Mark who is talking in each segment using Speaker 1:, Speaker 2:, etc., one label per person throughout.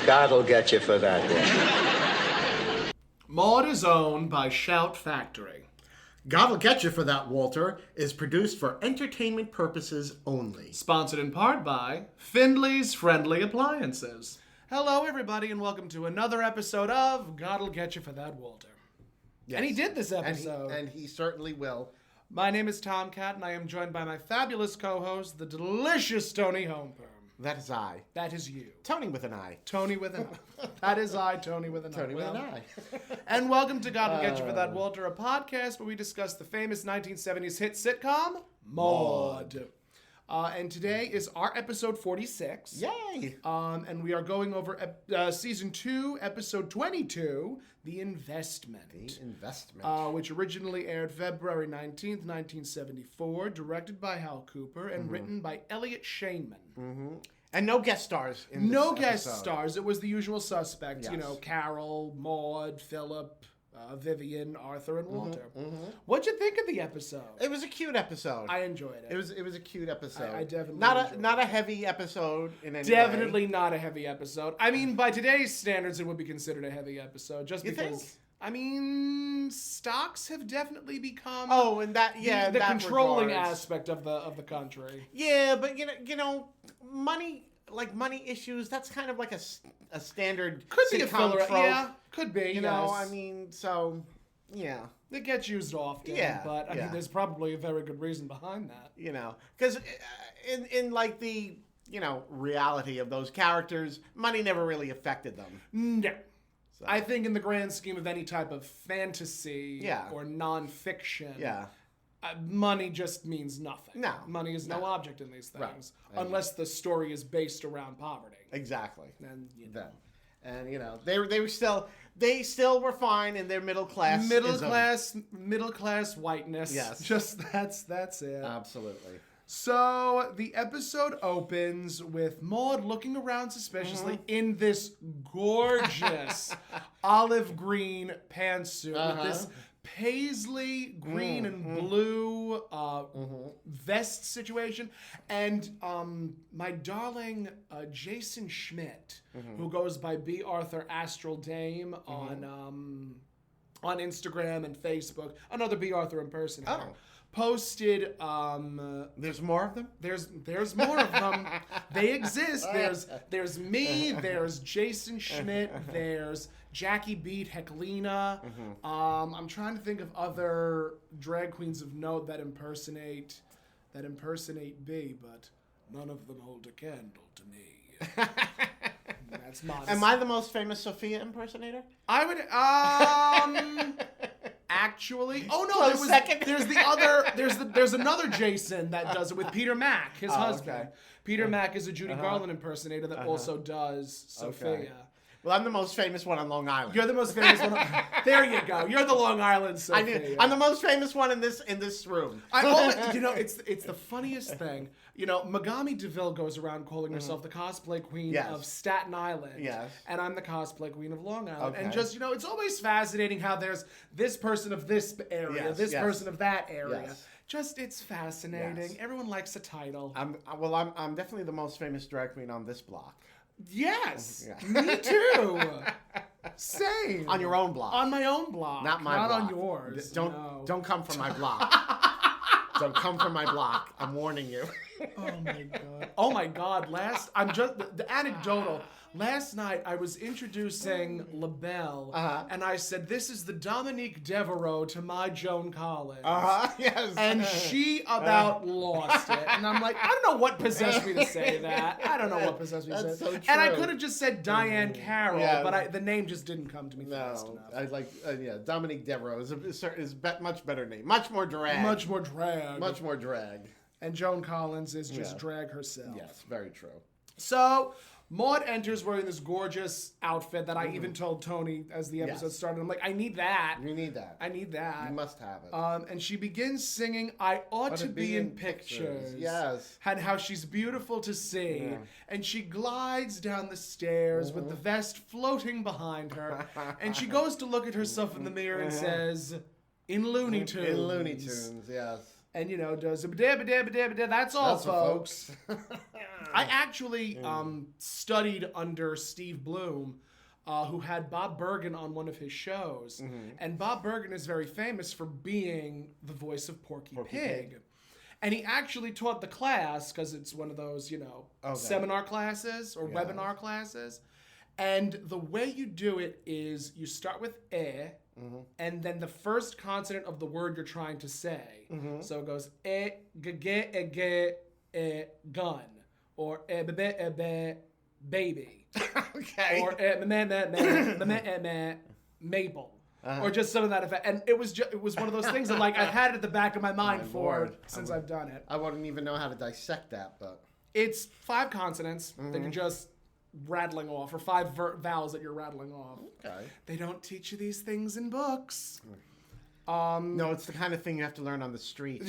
Speaker 1: God'll get you for that one.
Speaker 2: Maude is owned by Shout Factory.
Speaker 3: God'll Get You for That, Walter is produced for entertainment purposes only.
Speaker 2: Sponsored in part by Findley's Friendly Appliances. Hello, everybody, and welcome to another episode of God'll Get You for That, Walter.
Speaker 3: Yes.
Speaker 2: And he did this episode.
Speaker 3: And he certainly will.
Speaker 2: My name is Tom Catt, and I am joined by my fabulous co-host, the delicious Toni Homeperm.
Speaker 3: That is I.
Speaker 2: That is you.
Speaker 3: Tony with an I.
Speaker 2: Tony with an I. That is I, Tony with an I.
Speaker 3: Tony with an I.
Speaker 2: And welcome to God Will Get You for That, Walter, a podcast where we discuss the famous 1970s hit sitcom, Maude. And today is our episode 46.
Speaker 3: Yay!
Speaker 2: And we are going over season 2, episode 22, The Investment.
Speaker 3: The Investment.
Speaker 2: Which originally aired February 19th, 1974, directed by Hal Cooper, and written by Elliot Shainman.
Speaker 3: Mm-hmm. And no guest stars in this
Speaker 2: No guest
Speaker 3: episode.
Speaker 2: stars. It was the usual suspects.
Speaker 3: Yes.
Speaker 2: You know, Carol, Maude, Philip, Vivian, Arthur, and Walter. What'd you think of the episode?
Speaker 3: It was a cute episode.
Speaker 2: I enjoyed it.
Speaker 3: It was a cute episode.
Speaker 2: I definitely
Speaker 3: not a heavy episode in any way.
Speaker 2: Definitely not a heavy episode. I mean, by today's standards, it would be considered a heavy episode. Just
Speaker 3: You
Speaker 2: because.
Speaker 3: think?
Speaker 2: I mean, stocks have definitely become
Speaker 3: the
Speaker 2: controlling
Speaker 3: regards.
Speaker 2: aspect of the country.
Speaker 3: Yeah, but you know, money issues. That's kind of like a standard.
Speaker 2: Could be a
Speaker 3: sitcom
Speaker 2: filler.
Speaker 3: trope.
Speaker 2: Yeah, could be.
Speaker 3: You know,
Speaker 2: yes.
Speaker 3: I mean, so yeah.
Speaker 2: It gets used often.
Speaker 3: Yeah,
Speaker 2: but I mean, there's probably a very good reason behind that.
Speaker 3: You know, because in like the reality of those characters, money never really affected them.
Speaker 2: No.
Speaker 3: So.
Speaker 2: I think in the grand scheme of any type of fantasy or nonfiction, money just means nothing.
Speaker 3: No.
Speaker 2: Money is no object in these things,
Speaker 3: Right.
Speaker 2: unless the story is based around poverty.
Speaker 3: Exactly.
Speaker 2: And
Speaker 3: And they still were fine in their middle class.
Speaker 2: Middle class whiteness.
Speaker 3: Yes.
Speaker 2: Just that's it.
Speaker 3: Absolutely.
Speaker 2: So the episode opens with Maude looking around suspiciously in this gorgeous olive green pantsuit with this paisley green and blue vest situation. And my darling Jason Schmidt, who goes by B. Arthur Astral Dame on Instagram and Facebook, another B. Arthur impersonator. Posted
Speaker 3: there's more of them?
Speaker 2: There's more of them. They exist. There's me, there's Jason Schmidt, there's Jackie Beat Heclina. I'm trying to think of other drag queens of note that impersonate B, but none of them hold a candle to me. That's modest.
Speaker 3: Am I the most famous Sophia impersonator?
Speaker 2: I would actually. Oh no, there's another Jason that does it with Peter Mack, his husband.
Speaker 3: Okay.
Speaker 2: Peter Mack is a Judy Garland impersonator that also does Sophia.
Speaker 3: Okay. Well, I'm the most famous one on Long Island.
Speaker 2: You're the most famous one. There you go. You're the Long Island Sophia.
Speaker 3: I'm the most famous one in this room.
Speaker 2: It's the funniest thing. You know, Megami DeVille goes around calling herself the cosplay queen of Staten Island.
Speaker 3: Yes.
Speaker 2: And I'm the cosplay queen of Long Island.
Speaker 3: Okay.
Speaker 2: And just, it's always fascinating how there's this person of this area, person of that area.
Speaker 3: Yes.
Speaker 2: Just, it's fascinating.
Speaker 3: Yes.
Speaker 2: Everyone likes a title.
Speaker 3: I'm definitely the most famous drag queen on this block.
Speaker 2: Yes.
Speaker 3: Yeah.
Speaker 2: Me too. Same.
Speaker 3: On your own block.
Speaker 2: On my own block.
Speaker 3: Not my block.
Speaker 2: Not on yours.
Speaker 3: Don't come from my block. Don't come from my block. I'm warning you.
Speaker 2: Oh my God. The anecdotal. Last night I was introducing LaBelle, and I said, "This is the Dominique Devereaux to my Joan Collins."
Speaker 3: Yes.
Speaker 2: And she about lost it. And I'm like, I don't know what possessed me to say that. I don't know what possessed me to say that.
Speaker 3: So true.
Speaker 2: And I could have just said Diane Carroll, but the name just didn't come to me fast
Speaker 3: No,
Speaker 2: enough.
Speaker 3: I like Dominique Devereaux is much better name, much more drag,
Speaker 2: Much more drag.
Speaker 3: much more drag.
Speaker 2: And Joan Collins is just drag herself.
Speaker 3: Yes, very true.
Speaker 2: So Maude enters wearing this gorgeous outfit that I even told Tony as the episode started. I'm like, I need that.
Speaker 3: You need that.
Speaker 2: I need that.
Speaker 3: You must have it.
Speaker 2: And she begins singing, I ought to be in pictures.
Speaker 3: Yes.
Speaker 2: And how she's beautiful to see. Yeah. And she glides down the stairs with the vest floating behind her. And she goes to look at herself in the mirror and says, in Looney Tunes.
Speaker 3: In Looney Tunes, yes.
Speaker 2: and does that's all,
Speaker 3: That's all,
Speaker 2: folks. I actually studied under Steve Bloom, who had Bob Bergen on one of his shows, and Bob Bergen is very famous for being the voice of Porky Pig. And he actually taught the class, because it's one of those, seminar classes or webinar classes. And the way you do it is you start with and then the first consonant of the word you're trying to say. So it goes gun, or baby.
Speaker 3: Okay.
Speaker 2: Or maple. Or just some of that effect. And it was one of those things that I had it at the back of my mind since I've done it.
Speaker 3: I wouldn't even know how to dissect that, but
Speaker 2: it's 5 consonants that you're just rattling off, or 5 vowels that you're rattling off.
Speaker 3: okay.
Speaker 2: They don't teach you these things in books.
Speaker 3: No, it's the kind of thing you have to learn on the street.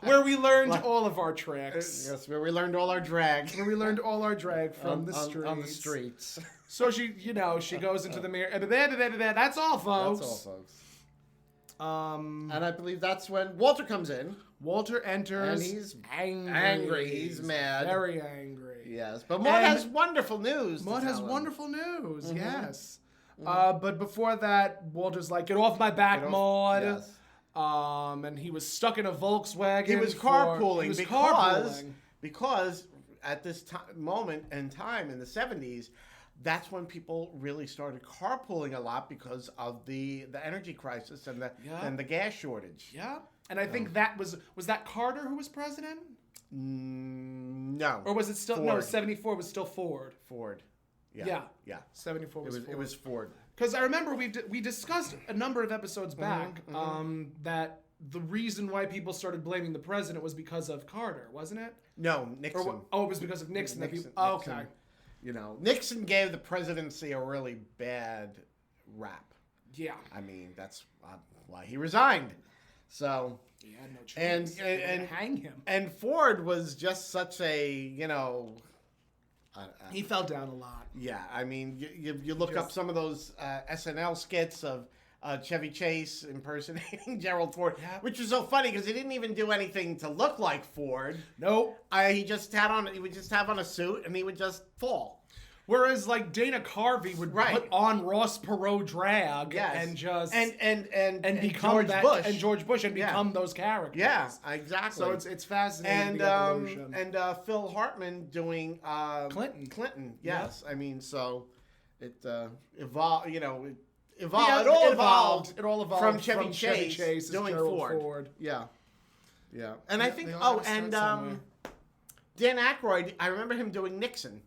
Speaker 2: Where we learned all of our tricks.
Speaker 3: Yes, where we learned all our drag.
Speaker 2: Where we learned all our drag from the streets.
Speaker 3: On the streets.
Speaker 2: So she goes into the mirror. That's all, folks.
Speaker 3: That's all, folks. And I believe that's when Walter comes in.
Speaker 2: Walter enters.
Speaker 3: And he's
Speaker 2: angry.
Speaker 3: He's mad.
Speaker 2: Very angry.
Speaker 3: Yes. But Maude has wonderful news.
Speaker 2: Maude has wonderful news, yes. But before that, Walter's like, get off my back, Maude.
Speaker 3: Yes.
Speaker 2: And he was stuck in a Volkswagen.
Speaker 3: He was carpooling because at this moment in time in the 70s, that's when people really started carpooling a lot because of the energy crisis and the gas shortage.
Speaker 2: Yeah. And I think that was that Carter who was president?
Speaker 3: No.
Speaker 2: Or was it still
Speaker 3: Ford.
Speaker 2: No, 74 was still Ford.
Speaker 3: Ford. Yeah.
Speaker 2: 74 was Ford.
Speaker 3: It was Ford.
Speaker 2: Because I remember we discussed a number of episodes back that the reason why people started blaming the president was because of Carter, wasn't it?
Speaker 3: No, Nixon.
Speaker 2: It was because of Nixon.
Speaker 3: Nixon.
Speaker 2: Okay.
Speaker 3: Nixon gave the presidency a really bad rap.
Speaker 2: Yeah.
Speaker 3: I mean, that's why he resigned. So
Speaker 2: he had no choice. And hang him.
Speaker 3: And Ford was just such a,
Speaker 2: he fell down a lot.
Speaker 3: Yeah, I mean, you look up some of those SNL skits of Chevy Chase impersonating Gerald Ford, which was so funny because he didn't even do anything to look like Ford.
Speaker 2: Nope.
Speaker 3: He would just have on a suit and he would just fall.
Speaker 2: Whereas Dana Carvey would put on Ross Perot drag and just and become George Bush and become those characters.
Speaker 3: Yeah, exactly.
Speaker 2: So it's fascinating.
Speaker 3: And Phil Hartman doing
Speaker 2: Clinton.
Speaker 3: Yes, I mean, so it evolved. It all evolved from Chevy Chase doing Ford. Yeah. And I think Dan Aykroyd. I remember him doing Nixon.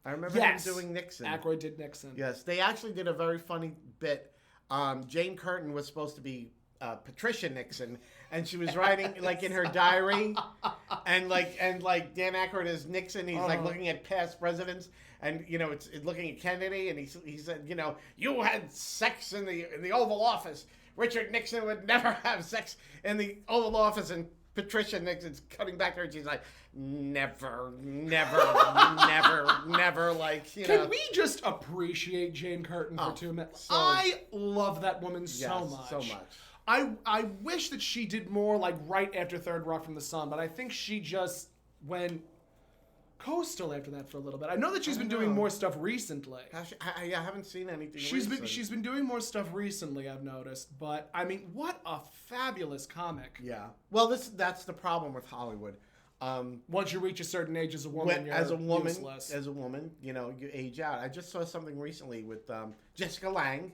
Speaker 3: I remember him doing Nixon.
Speaker 2: Aykroyd did Nixon.
Speaker 3: Yes, they actually did a very funny bit. Jane Curtin was supposed to be Patricia Nixon, and she was writing in her diary, and Dan Aykroyd is Nixon. He's looking at past presidents, and it's looking at Kennedy, and he said, you had sex in the Oval Office. Richard Nixon would never have sex in the Oval Office, and Patricia Nixon's cutting back her, and she's like, never,
Speaker 2: Can we just appreciate Jane Curtin for 2 minutes? I love that woman so much. I wish that she did more right after Third Rock from the Sun, but I think she just went coastal after that for a little bit. I know that she's been doing more stuff recently.
Speaker 3: I haven't seen anything.
Speaker 2: She's been doing more stuff recently, I've noticed. But I mean, what a fabulous comic.
Speaker 3: Yeah. Well, that's the problem with Hollywood.
Speaker 2: Once you reach a certain age as a woman, you're useless.
Speaker 3: As a woman, you age out. I just saw something recently with Jessica Lange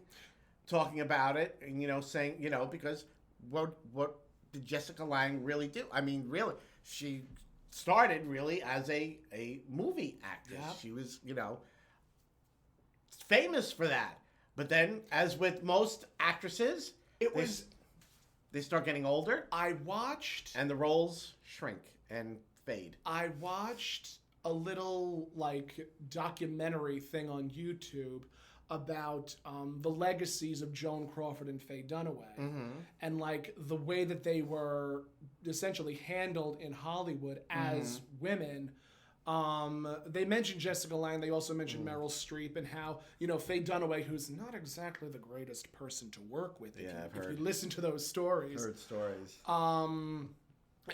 Speaker 3: talking about it, and saying, because what did Jessica Lange really do? I mean, really, she started really as a movie actress. Yeah. She was, famous for that. But then, as with most actresses, they start getting older.
Speaker 2: I watched,
Speaker 3: and the roles shrink and fade.
Speaker 2: I watched a little documentary thing on YouTube about the legacies of Joan Crawford and Faye Dunaway, and the way that they were essentially handled in Hollywood as women, They mentioned Jessica Lange. They also mentioned Meryl Streep and how, Faye Dunaway, who's not exactly the greatest person to work with. If you listen to those stories.
Speaker 3: Heard stories.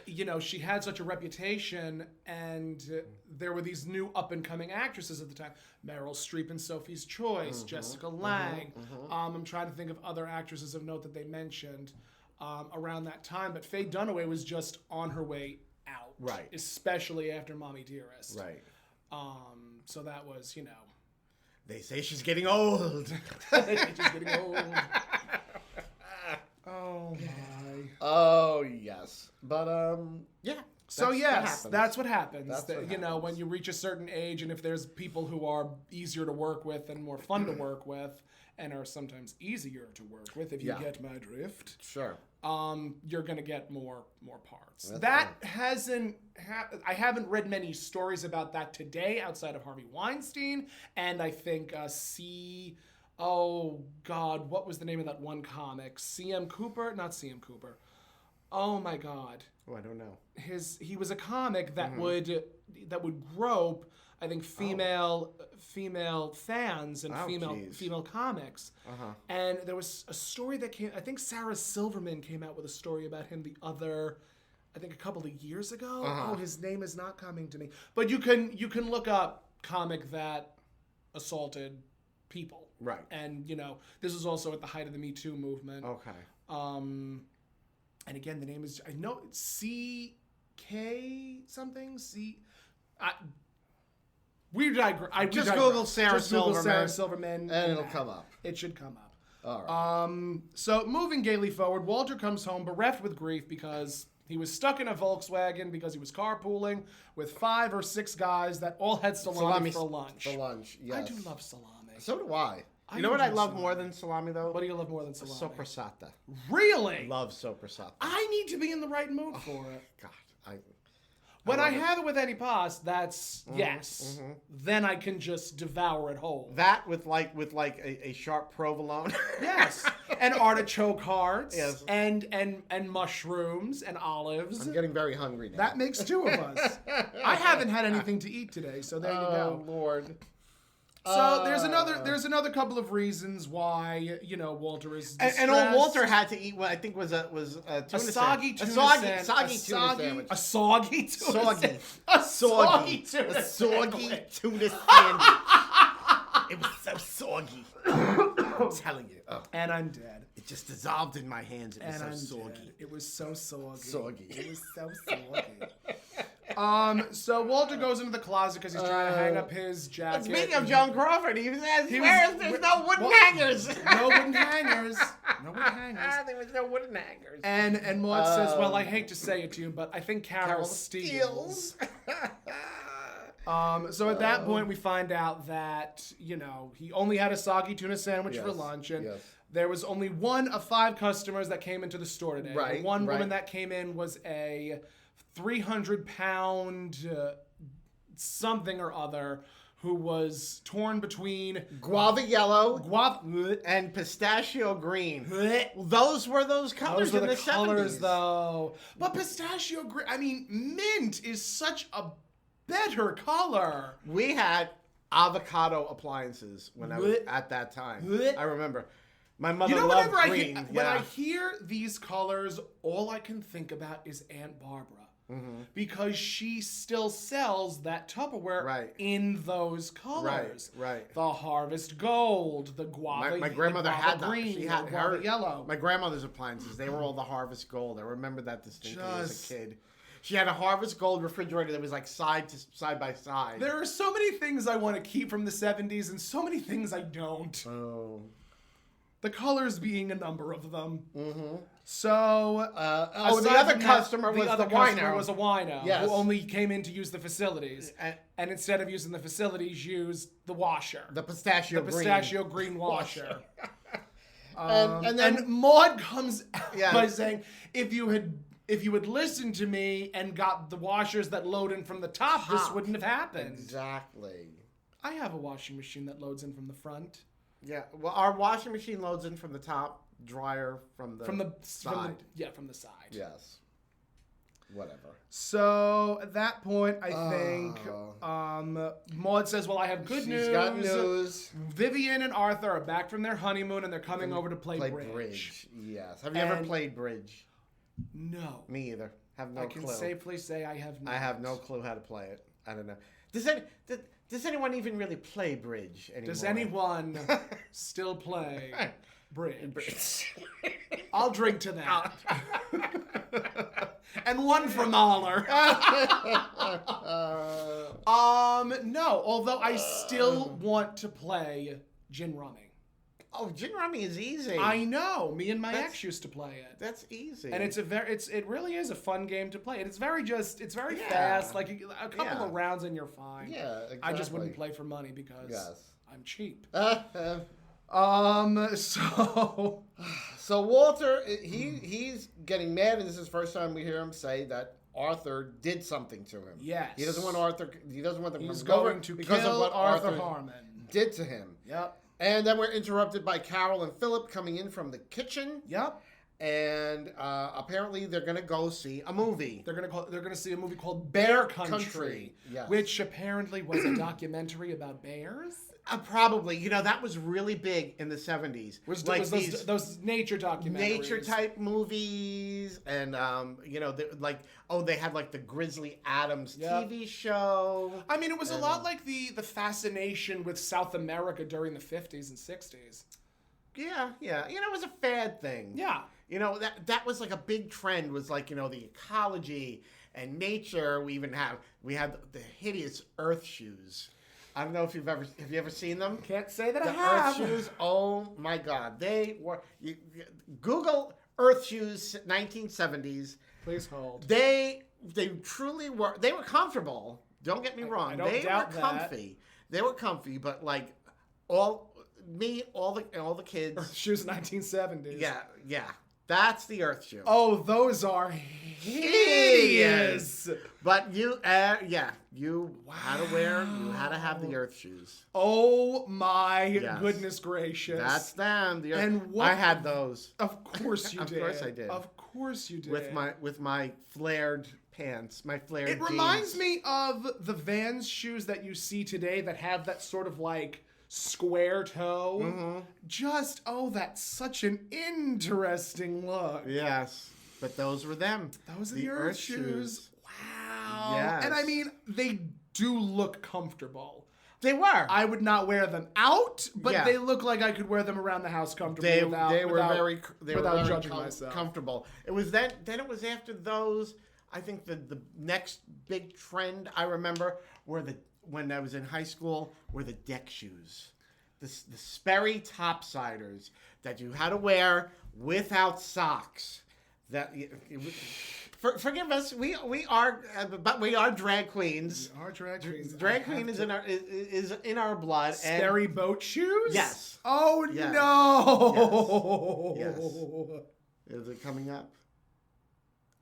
Speaker 2: She had such a reputation, and there were these new up-and-coming actresses at the time. Meryl Streep in Sophie's Choice, Jessica Lange. I'm trying to think of other actresses of note that they mentioned around that time. But Faye Dunaway was just on her way out.
Speaker 3: Right.
Speaker 2: Especially after Mommy Dearest.
Speaker 3: Right.
Speaker 2: So that was,
Speaker 3: They say she's getting old.
Speaker 2: She's getting old. Oh, my.
Speaker 3: Oh, yes. But, yeah.
Speaker 2: That's what happens.
Speaker 3: That's what happens.
Speaker 2: When you reach a certain age, and if there's people who are easier to work with and more fun to work with, and are sometimes easier to work with, if you get my drift.
Speaker 3: Sure.
Speaker 2: You're gonna get more parts.
Speaker 3: That's
Speaker 2: I haven't read many stories about that today outside of Harvey Weinstein, and I think oh God, what was the name of that one comic? C.M. Cooper? Not C.M. Cooper. Oh my God.
Speaker 3: Oh, I don't know.
Speaker 2: He was a comic that would grope, I think, female fans and female comics. And there was a story that came. I think Sarah Silverman came out with a story about him a couple of years ago. Oh, his name is not coming to me. But you can look up comic that assaulted people.
Speaker 3: Right.
Speaker 2: And this was also at the height of the Me Too movement.
Speaker 3: Okay.
Speaker 2: And again, the name is, I know it's C.K. something. We digress.
Speaker 3: Just Google Sarah
Speaker 2: Silverman.
Speaker 3: And it'll come up.
Speaker 2: It should come up.
Speaker 3: All right.
Speaker 2: So moving gaily forward, Walter comes home bereft with grief because he was stuck in a Volkswagen because he was carpooling with 5 or 6 guys that all had salami for lunch.
Speaker 3: For lunch, yes.
Speaker 2: I do love salami.
Speaker 3: So do I. You know what I love more than salami, though?
Speaker 2: What do you love more than salami?
Speaker 3: Soppressata.
Speaker 2: Really?
Speaker 3: Love soppressata.
Speaker 2: I need to be in the right mood for it.
Speaker 3: God,
Speaker 2: when I have it with any pasta, that's yes. Then I can just devour it whole.
Speaker 3: That with a sharp provolone.
Speaker 2: Yes, and artichoke hearts.
Speaker 3: Yes.
Speaker 2: and mushrooms and olives.
Speaker 3: I'm getting very hungry now.
Speaker 2: That makes 2 of us. I haven't had anything to eat today, so there you go.
Speaker 3: Oh Lord.
Speaker 2: So there's another couple of reasons why Walter is distressed.
Speaker 3: And old Walter had to eat what I think was a tuna
Speaker 2: soggy tuna
Speaker 3: sandwich. Soggy tuna sandwich.
Speaker 2: A soggy tuna sandwich.
Speaker 3: A soggy tuna sandwich. It was so soggy. I'm telling you. Oh.
Speaker 2: And I'm dead.
Speaker 3: It just dissolved in my hands. It was so soggy.
Speaker 2: Dead. It was so soggy.
Speaker 3: Soggy.
Speaker 2: It was so soggy. So Walter goes into the closet because he's trying to hang up his jacket.
Speaker 3: Speaking of Joan Crawford, he says, there's no wooden hangers.
Speaker 2: No wooden hangers. No wooden hangers.
Speaker 3: There was no wooden hangers.
Speaker 2: And Maude says, well, I hate to say it to you, but I think Carol steals. So at that point, we find out that, he only had a soggy tuna sandwich for lunch, and there was only one of 5 customers that came into the store today.
Speaker 3: Right.
Speaker 2: The one woman that came in was a 300-pound something or other who was torn between
Speaker 3: guava yellow and pistachio green. Those were those colors
Speaker 2: those were
Speaker 3: in
Speaker 2: the
Speaker 3: the
Speaker 2: colors,
Speaker 3: 70s.
Speaker 2: Though. But pistachio green, I mean, mint is such a better color.
Speaker 3: We had avocado appliances when I was at that time. I remember. My mother loved green.
Speaker 2: When I hear these colors, all I can think about is Aunt Barbara. Because she still sells that Tupperware in those colors.
Speaker 3: Right.
Speaker 2: The Harvest Gold, the Guava.
Speaker 3: My grandmother had that.
Speaker 2: Green,
Speaker 3: she had
Speaker 2: Guava
Speaker 3: her
Speaker 2: Yellow.
Speaker 3: My grandmother's appliances. They were all the Harvest Gold. I remember that distinctly as a kid. She had a Harvest Gold refrigerator that was like side by side.
Speaker 2: There are so many things I want to keep from the 70s and so many things I don't.
Speaker 3: Oh.
Speaker 2: The colors being a number of them. So,
Speaker 3: the other customer was the wino.
Speaker 2: Was a wino
Speaker 3: yes.
Speaker 2: who only came in to use the facilities, and instead of using the facilities, used the washer,
Speaker 3: the pistachio
Speaker 2: green washer.
Speaker 3: And then
Speaker 2: and Maude comes out by saying, if you had listened to me and got the washers that load in from the top, this wouldn't have happened.
Speaker 3: Exactly.
Speaker 2: I have a washing machine that loads in from the front.
Speaker 3: Yeah, well, our washing machine loads in from the top, dryer from the side.
Speaker 2: From the side.
Speaker 3: Yes. whatever.
Speaker 2: So at that point, I think Maude says, well, I have good news.
Speaker 3: She's got news.
Speaker 2: Vivian and Arthur are back from their honeymoon, and they're coming over to play bridge.
Speaker 3: Yes. Have you ever played bridge?
Speaker 2: No.
Speaker 3: Me either. Have no clue.
Speaker 2: I can safely say I have not.
Speaker 3: I have no clue how to play it. I don't know. Does anyone even really play bridge anymore?
Speaker 2: Does anyone still play bridge? I'll drink to that. And one for Mahler. No, although I still want to play gin rummy.
Speaker 3: Oh, gin rummy is easy.
Speaker 2: I know. Me and my ex used to play it.
Speaker 3: That's easy.
Speaker 2: And it really is a fun game to play. And it's very fast. Like a couple of rounds and you're fine.
Speaker 3: Yeah, exactly.
Speaker 2: I just wouldn't play for money because I'm cheap.
Speaker 3: So Walter, he's getting mad, and this is the first time we hear him say that Arthur did something to him.
Speaker 2: Yes.
Speaker 3: He doesn't want Arthur. He doesn't want them
Speaker 2: He's
Speaker 3: to come over
Speaker 2: going to
Speaker 3: because
Speaker 2: kill
Speaker 3: of what
Speaker 2: Arthur Harmon
Speaker 3: did to him.
Speaker 2: Yep.
Speaker 3: And then we're interrupted by Carol and Philip coming in from the kitchen.
Speaker 2: Yep.
Speaker 3: And apparently they're gonna go see a movie.
Speaker 2: They're gonna see a movie called Bear Country,
Speaker 3: yes.
Speaker 2: Which apparently was a documentary about bears.
Speaker 3: Probably, that was really big in the 70s.
Speaker 2: Was those nature documentaries,
Speaker 3: nature type movies, and they had like the Grizzly Adams TV show.
Speaker 2: I mean, it was a lot like the fascination with South America during the 50s and 60s.
Speaker 3: Yeah. It was a fad thing.
Speaker 2: Yeah.
Speaker 3: That was like a big trend, was like, the ecology and nature. We had the hideous earth shoes. I don't know if have you ever seen them?
Speaker 2: Can't say that
Speaker 3: the
Speaker 2: I have.
Speaker 3: Earth shoes, oh my God. They were, Google earth shoes 1970s.
Speaker 2: Please hold.
Speaker 3: They truly were, they were comfortable. Don't get me wrong.
Speaker 2: I don't doubt
Speaker 3: were comfy. They were comfy, but like all the kids.
Speaker 2: Earth shoes 1970s.
Speaker 3: Yeah. That's the earth shoe.
Speaker 2: Oh, those are hideous.
Speaker 3: But you had to have the earth shoes.
Speaker 2: Oh my goodness gracious.
Speaker 3: That's them.
Speaker 2: And
Speaker 3: I had those.
Speaker 2: Of course you did.
Speaker 3: Of course I did.
Speaker 2: Of course you did.
Speaker 3: With my flared pants, my flared jeans.
Speaker 2: It reminds me of the Vans shoes that you see today that have that sort of like square toe. Mm-hmm. That's such an interesting look.
Speaker 3: Yes, but those were them.
Speaker 2: Those are the earth shoes. Wow.
Speaker 3: Yes.
Speaker 2: And I mean, they do look comfortable.
Speaker 3: They were.
Speaker 2: I would not wear them out, but they look like I could wear them around the house comfortably without judging myself.
Speaker 3: Comfortable. It was then it was after those. I think the next big trend I remember when I was in high school were the deck shoes. The Sperry topsiders that you had to wear without socks. Forgive us, we are drag queens.
Speaker 2: We are drag queens.
Speaker 3: Drag queen is in our blood.
Speaker 2: Sperry boat shoes?
Speaker 3: Yes.
Speaker 2: Oh
Speaker 3: yes.
Speaker 2: No.
Speaker 3: Yes. Is it coming up?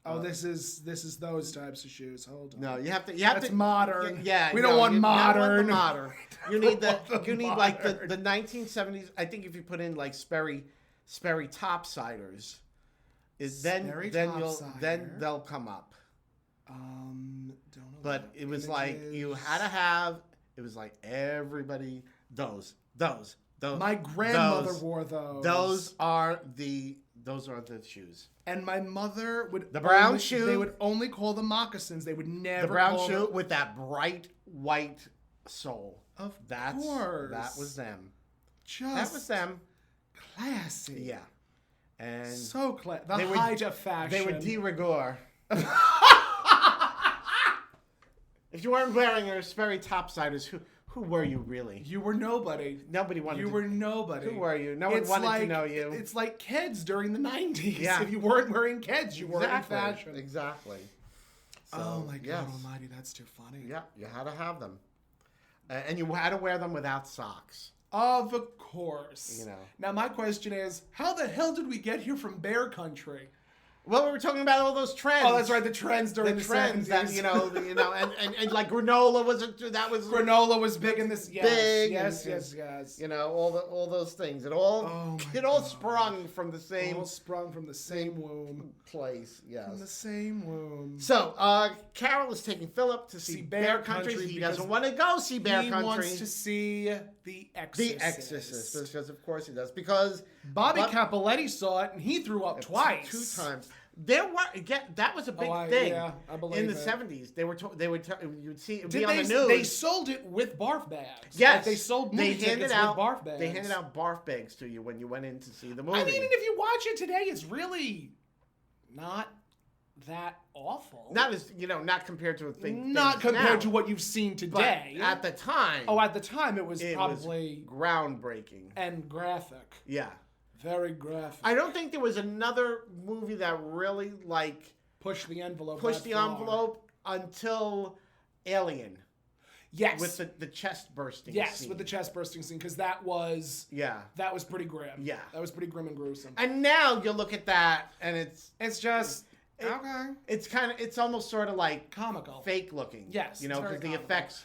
Speaker 2: Oh, this is those types of shoes. Hold on.
Speaker 3: No, you have to.
Speaker 2: That's modern.
Speaker 3: Yeah,
Speaker 2: we don't want modern.
Speaker 3: You don't want the modern. You need like the 1970s. I think if you put in like Sperry topsiders, then they'll come up.
Speaker 2: Don't know.
Speaker 3: But it was like you had to have. It was like everybody those.
Speaker 2: My grandmother wore those.
Speaker 3: Those are the shoes.
Speaker 2: And my mother would
Speaker 3: the brown shoe.
Speaker 2: They would only call them moccasins. They would never.
Speaker 3: The brown shoe with that bright white sole.
Speaker 2: Of course,
Speaker 3: that was them.
Speaker 2: That was them. Classy.
Speaker 3: Yeah, and
Speaker 2: so classy. The height of fashion.
Speaker 3: They were de rigueur. If you weren't wearing your Sperry topsiders, who were you really?
Speaker 2: You were nobody.
Speaker 3: Nobody wanted.
Speaker 2: You were nobody.
Speaker 3: Who were you? No one wanted to know you.
Speaker 2: It's like Keds during the 90s.
Speaker 3: Yeah.
Speaker 2: If you weren't wearing Keds, you weren't in fashion.
Speaker 3: Exactly. So,
Speaker 2: oh my God Almighty, that's too funny.
Speaker 3: Yeah, you had to have them, and you had to wear them without socks.
Speaker 2: Of course. Now my question is, how the hell did we get here from Bear Country?
Speaker 3: Well, we were talking about all those trends.
Speaker 2: Oh, that's right, the trends during the
Speaker 3: trends
Speaker 2: 70s.
Speaker 3: that and like granola was
Speaker 2: granola was big in this. Yes,
Speaker 3: big.
Speaker 2: Yes.
Speaker 3: You know, all those things. It all sprung from the same.
Speaker 2: All sprung from the same womb.
Speaker 3: Place. Yes.
Speaker 2: From the same womb.
Speaker 3: So, Carol is taking Philip to see Bear Country. He doesn't want to go see Bear Country.
Speaker 2: He wants to see The Exorcist.
Speaker 3: The Exorcist, because of course he does. Because
Speaker 2: Bobby Capoletti saw it and he threw up twice.
Speaker 3: 2 times. That was a big thing.
Speaker 2: Yeah, I believe
Speaker 3: in the
Speaker 2: it.
Speaker 3: 70s. You'd see it be on the news.
Speaker 2: They sold it with barf bags.
Speaker 3: Yes,
Speaker 2: like they sold movie tickets with barf bags.
Speaker 3: They handed out barf bags to you when you went in to see the movie.
Speaker 2: I mean, if you watch it today, it's really not that awful.
Speaker 3: Not as not compared to
Speaker 2: to what you've seen today.
Speaker 3: But at the time.
Speaker 2: Oh, at the time it was probably
Speaker 3: groundbreaking
Speaker 2: and graphic.
Speaker 3: Yeah.
Speaker 2: Very graphic.
Speaker 3: I don't think there was another movie that really
Speaker 2: pushed the envelope
Speaker 3: until Alien.
Speaker 2: Yes.
Speaker 3: With the chest bursting scene.
Speaker 2: Yes, with the chest bursting scene, because that was pretty grim.
Speaker 3: Yeah.
Speaker 2: That was pretty grim and gruesome.
Speaker 3: And now you look at that and it's
Speaker 2: just
Speaker 3: okay. It's almost sort of like
Speaker 2: comical.
Speaker 3: Fake looking.
Speaker 2: Yes.
Speaker 3: Because the effects.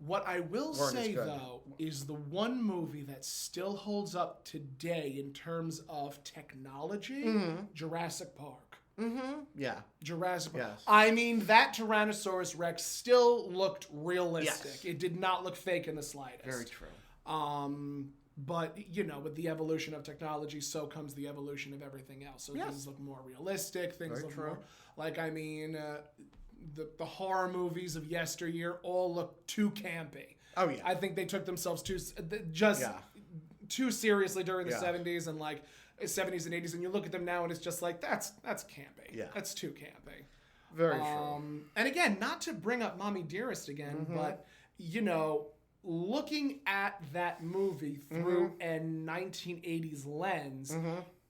Speaker 2: What I will say, though, is the one movie that still holds up today in terms of technology, Jurassic Park.
Speaker 3: Mm-hmm. Yeah.
Speaker 2: Jurassic Park.
Speaker 3: Yes.
Speaker 2: I mean, that Tyrannosaurus Rex still looked realistic.
Speaker 3: Yes.
Speaker 2: It did not look fake in the slightest.
Speaker 3: Very true.
Speaker 2: But, with the evolution of technology, so comes the evolution of everything else. So things look more realistic. Things look more... The horror movies of yesteryear all look too campy.
Speaker 3: Oh yeah,
Speaker 2: I think they took themselves too seriously during the 70s and 70s and 80s, and you look at them now and it's just like that's campy.
Speaker 3: Yeah,
Speaker 2: that's too campy.
Speaker 3: Very true.
Speaker 2: And again, not to bring up Mommy Dearest again, but looking at that movie through a 1980s lens.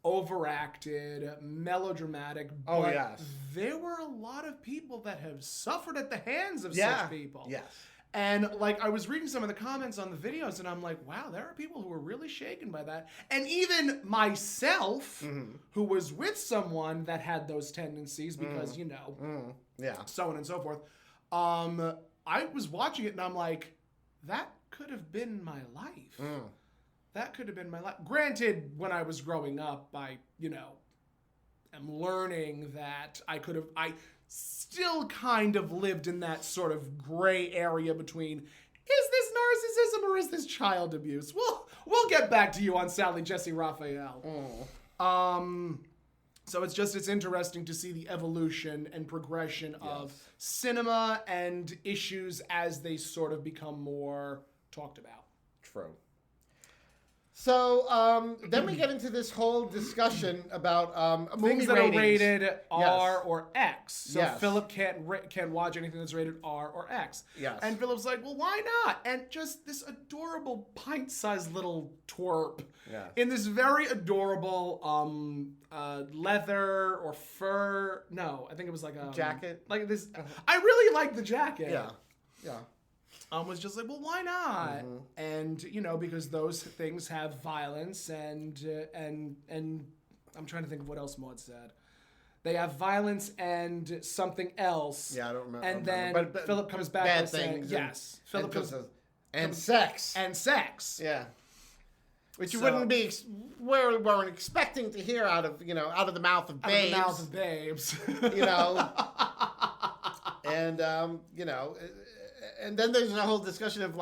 Speaker 2: Overacted, melodramatic, but there were a lot of people that have suffered at the hands of such people.
Speaker 3: Yes.
Speaker 2: And I was reading some of the comments on the videos and I'm like, wow, there are people who are really shaken by that. And even myself, who was with someone that had those tendencies because, so on and so forth, I was watching it and I'm like, that could have been my life. That could have been my life. Granted, when I was growing up, I am learning that I still kind of lived in that sort of gray area between, is this narcissism or is this child abuse? We'll get back to you on Sally Jesse Raphael. So it's interesting to see the evolution and progression of cinema and issues as they sort of become more talked about.
Speaker 3: True. So then we get into this whole discussion about
Speaker 2: things
Speaker 3: movie
Speaker 2: that
Speaker 3: ratings.
Speaker 2: are rated R or X. So Philip can't watch anything that's rated R or X.
Speaker 3: Yes.
Speaker 2: And Philip's like, well, why not? And just this adorable pint-sized little twerp in this very adorable leather or fur. No, I think it was like a
Speaker 3: jacket.
Speaker 2: Like this. I really like the jacket.
Speaker 3: Yeah.
Speaker 2: Was just like, well, why not? And because those things have violence and I'm trying to think of what else Maude said. They have violence and something else.
Speaker 3: Yeah, I don't remember.
Speaker 2: And then but Philip comes back and saying, yes. Philip comes
Speaker 3: and sex.
Speaker 2: And sex.
Speaker 3: Yeah. Which you wouldn't be weren't expecting to hear out of the mouth of babes.
Speaker 2: Out of the mouth of babes.
Speaker 3: And and then there's a whole discussion of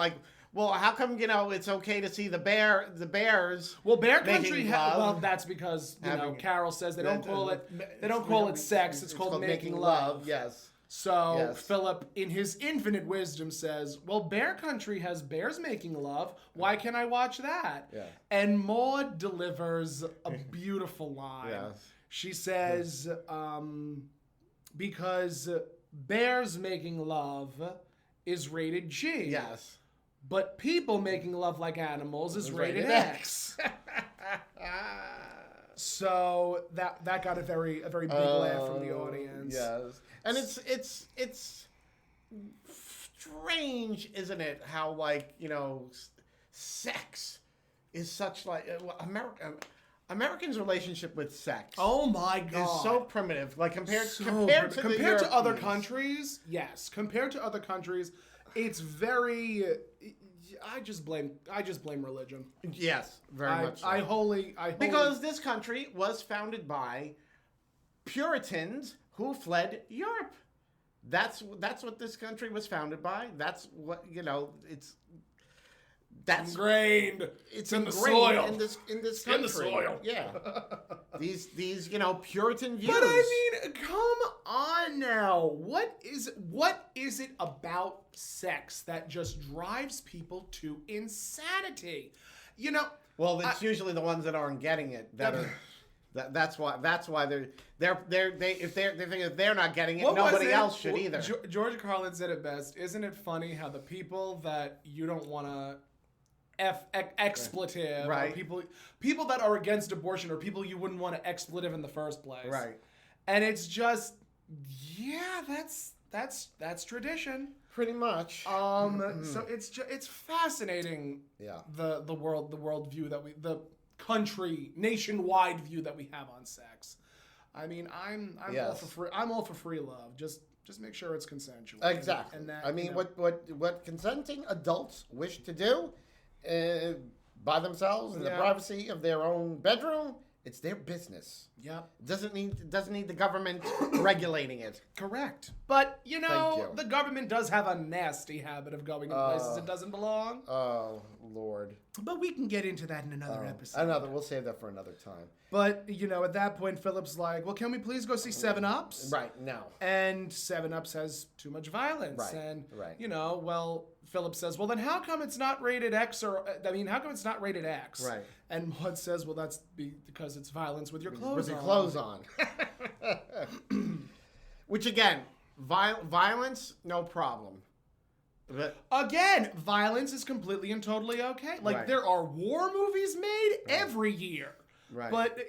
Speaker 3: well, how come it's okay to see the bears?
Speaker 2: Well, Bear Country. That's because Carol says they don't call it sex. It's called making love.
Speaker 3: Yes.
Speaker 2: So Philip, in his infinite wisdom, says, "Well, Bear Country has bears making love. Why can't I watch that?"
Speaker 3: Yeah.
Speaker 2: And Maude delivers a beautiful line.
Speaker 3: Yes.
Speaker 2: She says, "Because bears making love is rated G.
Speaker 3: Yes.
Speaker 2: But people making love like animals is rated X." So that got a very big laugh from the audience.
Speaker 3: Yes. And it's strange, isn't it? How sex is such America. Americans' relationship with sex.
Speaker 2: Oh my God.
Speaker 3: Is so primitive. Like compared to
Speaker 2: other
Speaker 3: Europeans.
Speaker 2: countries, yes. Compared to other countries, it's very. I just blame religion.
Speaker 3: Yes, very much. So.
Speaker 2: I wholly
Speaker 3: because this country was founded by Puritans who fled Europe. That's what this country was founded by. That's what that's
Speaker 2: ingrained.
Speaker 3: It's
Speaker 2: in the
Speaker 3: ingrained
Speaker 2: soil.
Speaker 3: in this country.
Speaker 2: In the soil.
Speaker 3: Yeah. these Puritan views.
Speaker 2: But I mean, come on now. What is it about sex that just drives people to insanity?
Speaker 3: Well, it's usually the ones that aren't getting it that are. That's why if they're not getting it, nobody else should either.
Speaker 2: George Carlin said it best. Isn't it funny how the people that you don't want to expletive,
Speaker 3: right?
Speaker 2: Or people that are against abortion, or people you wouldn't want to expletive in the first place,
Speaker 3: right?
Speaker 2: And it's just, yeah, that's tradition,
Speaker 3: pretty much.
Speaker 2: So it's fascinating.
Speaker 3: Yeah.
Speaker 2: The world view the country nationwide view that we have on sex. I mean, I'm all for free love. Just make sure it's consensual.
Speaker 3: Exactly.
Speaker 2: And that,
Speaker 3: I mean, what consenting adults wish to do by themselves in the privacy of their own bedroom, it's their business.
Speaker 2: Yep.
Speaker 3: Doesn't need the government regulating it.
Speaker 2: Correct. But the government does have a nasty habit of going in places it doesn't belong.
Speaker 3: Oh Lord.
Speaker 2: But we can get into that in another episode.
Speaker 3: We'll save that for another time.
Speaker 2: But at that point, Philip's like, "Well, can we please go see 7-Ups?"
Speaker 3: Right now.
Speaker 2: And 7-Ups has too much violence.
Speaker 3: Right.
Speaker 2: And
Speaker 3: right.
Speaker 2: Philip says, "Well, then how come it's not rated X? How come it's not rated X?"
Speaker 3: Right.
Speaker 2: And Maude says, "Well, that's because it's violence with your clothes on."
Speaker 3: With your clothes on. Which again, violence, no problem. But
Speaker 2: again, violence is completely and totally okay. Like
Speaker 3: right.
Speaker 2: there are war movies made every year.
Speaker 3: Right.
Speaker 2: But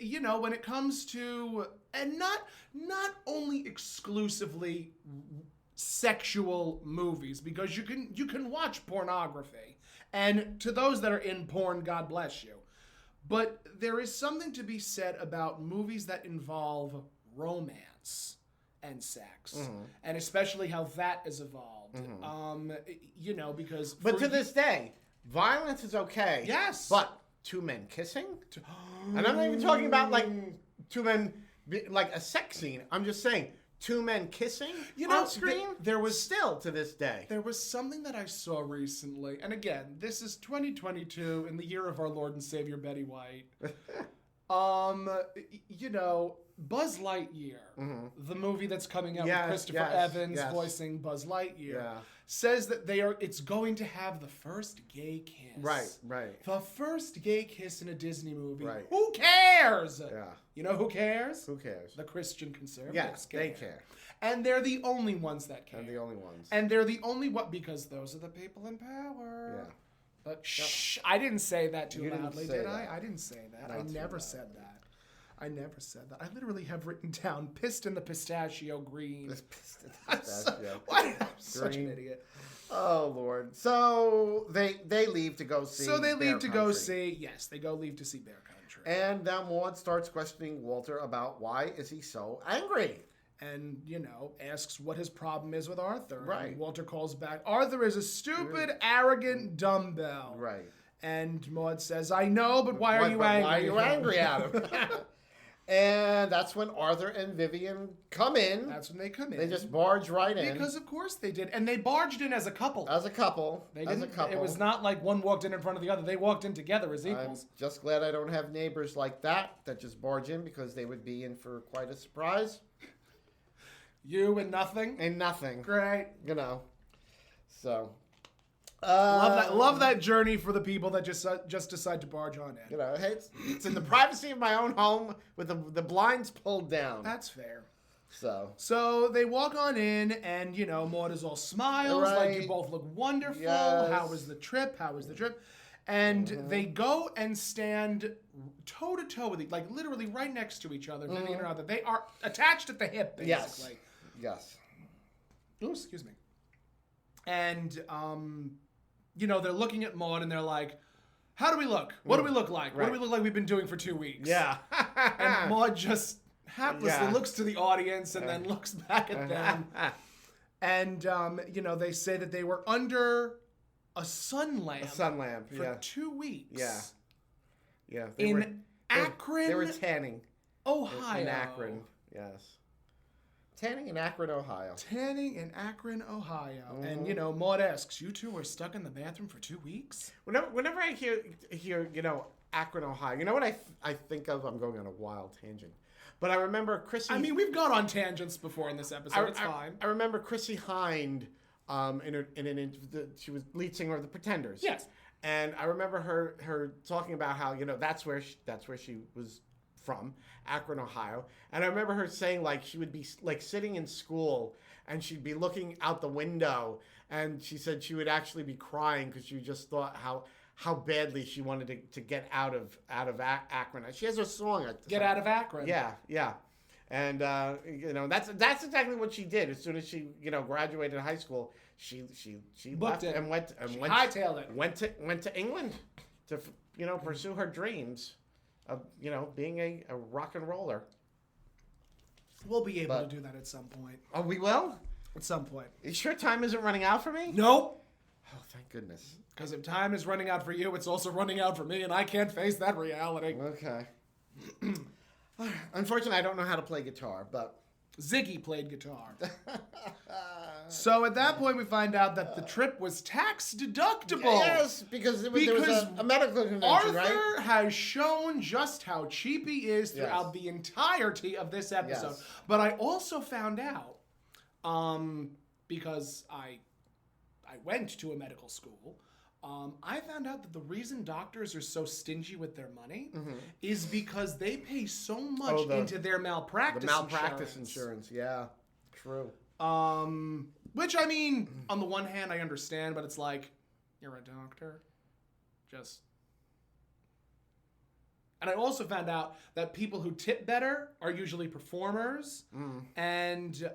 Speaker 2: when it comes to, and not only exclusively sexual movies, because you can watch pornography, and to those that are in porn, God bless you. But there is something to be said about movies that involve romance and sex, and especially how that is evolved. Because
Speaker 3: but to this day, violence is okay.
Speaker 2: Yes,
Speaker 3: but two men kissing, and I'm not even talking about like two men like a sex scene. I'm just saying two men kissing on screen. There was still to this day.
Speaker 2: There was something that I saw recently, and again, this is 2022 in the year of our Lord and Savior Betty White. Buzz Lightyear, the movie that's coming out with Christopher Evans voicing Buzz Lightyear, says that it's going to have the first gay kiss.
Speaker 3: Right.
Speaker 2: The first gay kiss in a Disney movie.
Speaker 3: Right.
Speaker 2: Who cares?
Speaker 3: Yeah.
Speaker 2: You know who cares?
Speaker 3: Who cares?
Speaker 2: The Christian conservatives.
Speaker 3: Yes, they care.
Speaker 2: And they're the only ones that care.
Speaker 3: And the only ones.
Speaker 2: And they're the only because those are the people in power.
Speaker 3: Yeah.
Speaker 2: But shh, I didn't say that too loudly, did I?
Speaker 3: That.
Speaker 2: I didn't say that.
Speaker 3: Not
Speaker 2: I never said that. I never said that. I literally have written down pissed in the pistachio green.
Speaker 3: Pissed in the pistachio.
Speaker 2: I'm such an idiot.
Speaker 3: Oh Lord. So they leave to go see.
Speaker 2: So they leave to go
Speaker 3: see.
Speaker 2: Yes, they go leave to see Bear Country.
Speaker 3: And now Maude starts questioning Walter about why is he so angry.
Speaker 2: And, asks what his problem is with Arthur.
Speaker 3: Right.
Speaker 2: And Walter calls back, Arthur is a stupid, arrogant dumbbell.
Speaker 3: Right.
Speaker 2: And Maude says, I know, but why are you angry?
Speaker 3: Why are you angry at him? And that's when Arthur and Vivian come in.
Speaker 2: That's when they come in.
Speaker 3: They just barge right in.
Speaker 2: Because of course they did. And they barged in as a couple.
Speaker 3: As a couple.
Speaker 2: It was not like one walked in front of the other. They walked in together as equals.
Speaker 3: I'm just glad I don't have neighbors like that just barge in because they would be in for quite a surprise.
Speaker 2: You and nothing?
Speaker 3: And nothing.
Speaker 2: Great.
Speaker 3: So.
Speaker 2: Love that journey for the people that just decide to barge on in.
Speaker 3: It's in the privacy of my own home with the blinds pulled down.
Speaker 2: That's fair.
Speaker 3: So
Speaker 2: they walk on in, and Maude is all smiles, like you both look wonderful.
Speaker 3: Yes.
Speaker 2: How was the trip? And they go and stand toe to toe with literally right next to each other. Vivian and Arthur. They are attached at the hip, basically.
Speaker 3: Yes.
Speaker 2: Oh, excuse me. And they're looking at Maude and they're like, how do we look? What do we look like? What
Speaker 3: Right.
Speaker 2: do we look like we've been doing for 2 weeks?
Speaker 3: Yeah.
Speaker 2: And Maude just haplessly
Speaker 3: Yeah.
Speaker 2: looks to the audience and then looks back at them. And, they say that they were under a sun lamp.
Speaker 3: For
Speaker 2: 2 weeks.
Speaker 3: Yeah. Yeah.
Speaker 2: Akron,
Speaker 3: They were tanning.
Speaker 2: Ohio.
Speaker 3: In Akron, yes. Tanning in Akron, Ohio.
Speaker 2: Tanning in Akron, Ohio. And, Maude asks, you two were stuck in the bathroom for 2 weeks?
Speaker 3: Whenever I hear Akron, Ohio, you know what I think of? I'm going on a wild tangent. But I remember Chrissy...
Speaker 2: I mean, we've gone on tangents before in this episode. It's fine.
Speaker 3: I remember Chrissy Hind, she was lead singer of the Pretenders.
Speaker 2: Yes.
Speaker 3: And I remember her talking about how, that's where she was from, Akron, Ohio. And I remember her saying, like, she would be, like, sitting in school and she'd be looking out the window and she said she would actually be crying because she just thought how badly she wanted to get out of Akron. She has a song.
Speaker 2: Get out of Akron.
Speaker 3: Yeah. And, that's exactly what she did. As soon as she, graduated high school, she left
Speaker 2: it.
Speaker 3: and went
Speaker 2: hightailed it.
Speaker 3: Went to England to, pursue her dreams of, being a rock and roller.
Speaker 2: We'll be able to do that at some point.
Speaker 3: Oh, we will?
Speaker 2: At some point.
Speaker 3: You sure time isn't running out for me?
Speaker 2: Nope.
Speaker 3: Oh, thank goodness.
Speaker 2: Because if time is running out for you, it's also running out for me, and I can't face that reality.
Speaker 3: Okay. Unfortunately, I don't know how to play guitar, but...
Speaker 2: Ziggy played guitar. So at that point, we find out that the trip was tax deductible.
Speaker 3: Yes, because there was a medical convention,
Speaker 2: Arthur has shown just how cheap he is throughout the entirety of this episode.
Speaker 3: Yes.
Speaker 2: But I also found out, because I went to a medical school, I found out that the reason doctors are so stingy with their money is because they pay so much into their malpractice
Speaker 3: insurance. Yeah, true.
Speaker 2: Which, I mean, on the one hand, I understand, but it's like, you're a doctor. And I also found out that people who tip better are usually performers and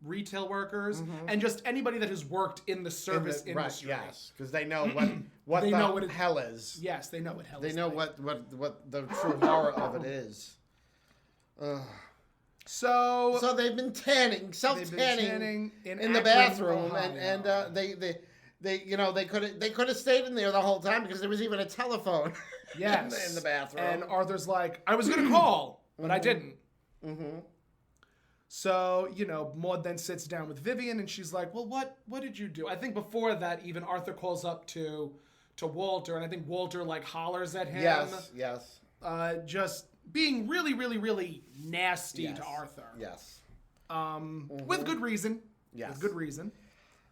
Speaker 2: retail workers and just anybody that has worked in the service industry.
Speaker 3: Right, yes, because they know what hell is.
Speaker 2: Yes, they know what hell is.
Speaker 3: They know what the true horror of it is.
Speaker 2: So
Speaker 3: they've been self-tanning in the
Speaker 2: Akron,
Speaker 3: bathroom,
Speaker 2: Ohio.
Speaker 3: and they could have stayed in there the whole time because there was even a telephone.
Speaker 2: Yes.
Speaker 3: in the bathroom.
Speaker 2: And Arthur's like, I was going to call, but I didn't. So, Maude then sits down with Vivian and she's like, well, what did you do? I think before that, even Arthur calls up to Walter, and I think Walter like hollers at him.
Speaker 3: Yes.
Speaker 2: Just being really, really, really nasty to Arthur.
Speaker 3: Yes.
Speaker 2: With good reason.
Speaker 3: Yes.
Speaker 2: With good reason.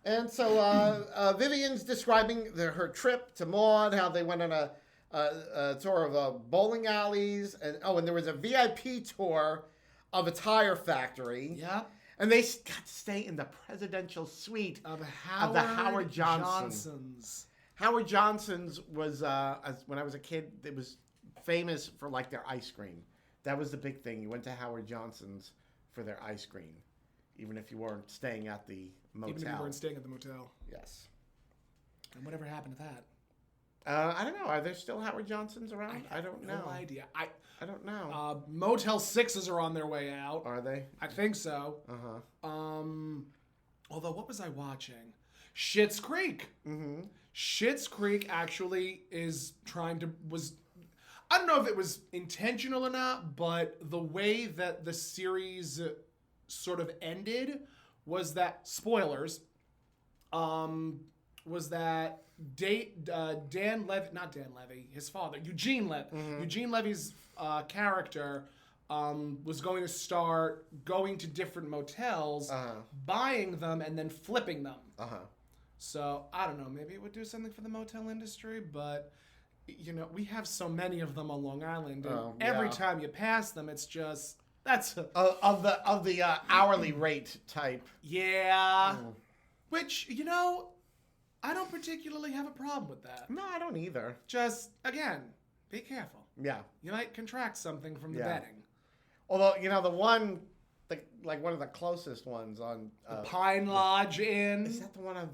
Speaker 3: And so Vivian's describing her trip to Maude, how they went on a tour of bowling alleys, and there was a VIP tour of a tire factory.
Speaker 2: Yeah.
Speaker 3: And they got to stay in the presidential suite
Speaker 2: of
Speaker 3: the Howard
Speaker 2: Johnsons.
Speaker 3: Howard Johnson's was, when I was a kid, it was famous for like their ice cream. That was the big thing. You went to Howard Johnson's for their ice cream, even if you weren't staying at the motel.
Speaker 2: Even if you weren't staying at the motel.
Speaker 3: Yes.
Speaker 2: And whatever happened to that?
Speaker 3: I don't know. Are there still Howard Johnsons around? I don't know.
Speaker 2: No idea.
Speaker 3: I don't know.
Speaker 2: Motel 6s are on their way out.
Speaker 3: Are they?
Speaker 2: I think so. Although, what was I watching? Schitt's Creek. Schitt's Creek actually I don't know if it was intentional or not, but the way that the series sort of ended was that, spoilers, was that his father, Eugene Levy. Eugene Levy's character was going to start going to different motels, buying them, and then flipping them. So, I don't know, maybe it would do something for the motel industry, but, we have so many of them on Long Island, and every time you pass them, it's just,
Speaker 3: of the hourly rate type.
Speaker 2: Yeah. Which, I don't particularly have a problem with that.
Speaker 3: No, I don't either.
Speaker 2: Just, again, be careful.
Speaker 3: Yeah.
Speaker 2: You might contract something from the betting.
Speaker 3: Although, the one, one of the closest ones on...
Speaker 2: the Pine Lodge Inn.
Speaker 3: Is that the one on...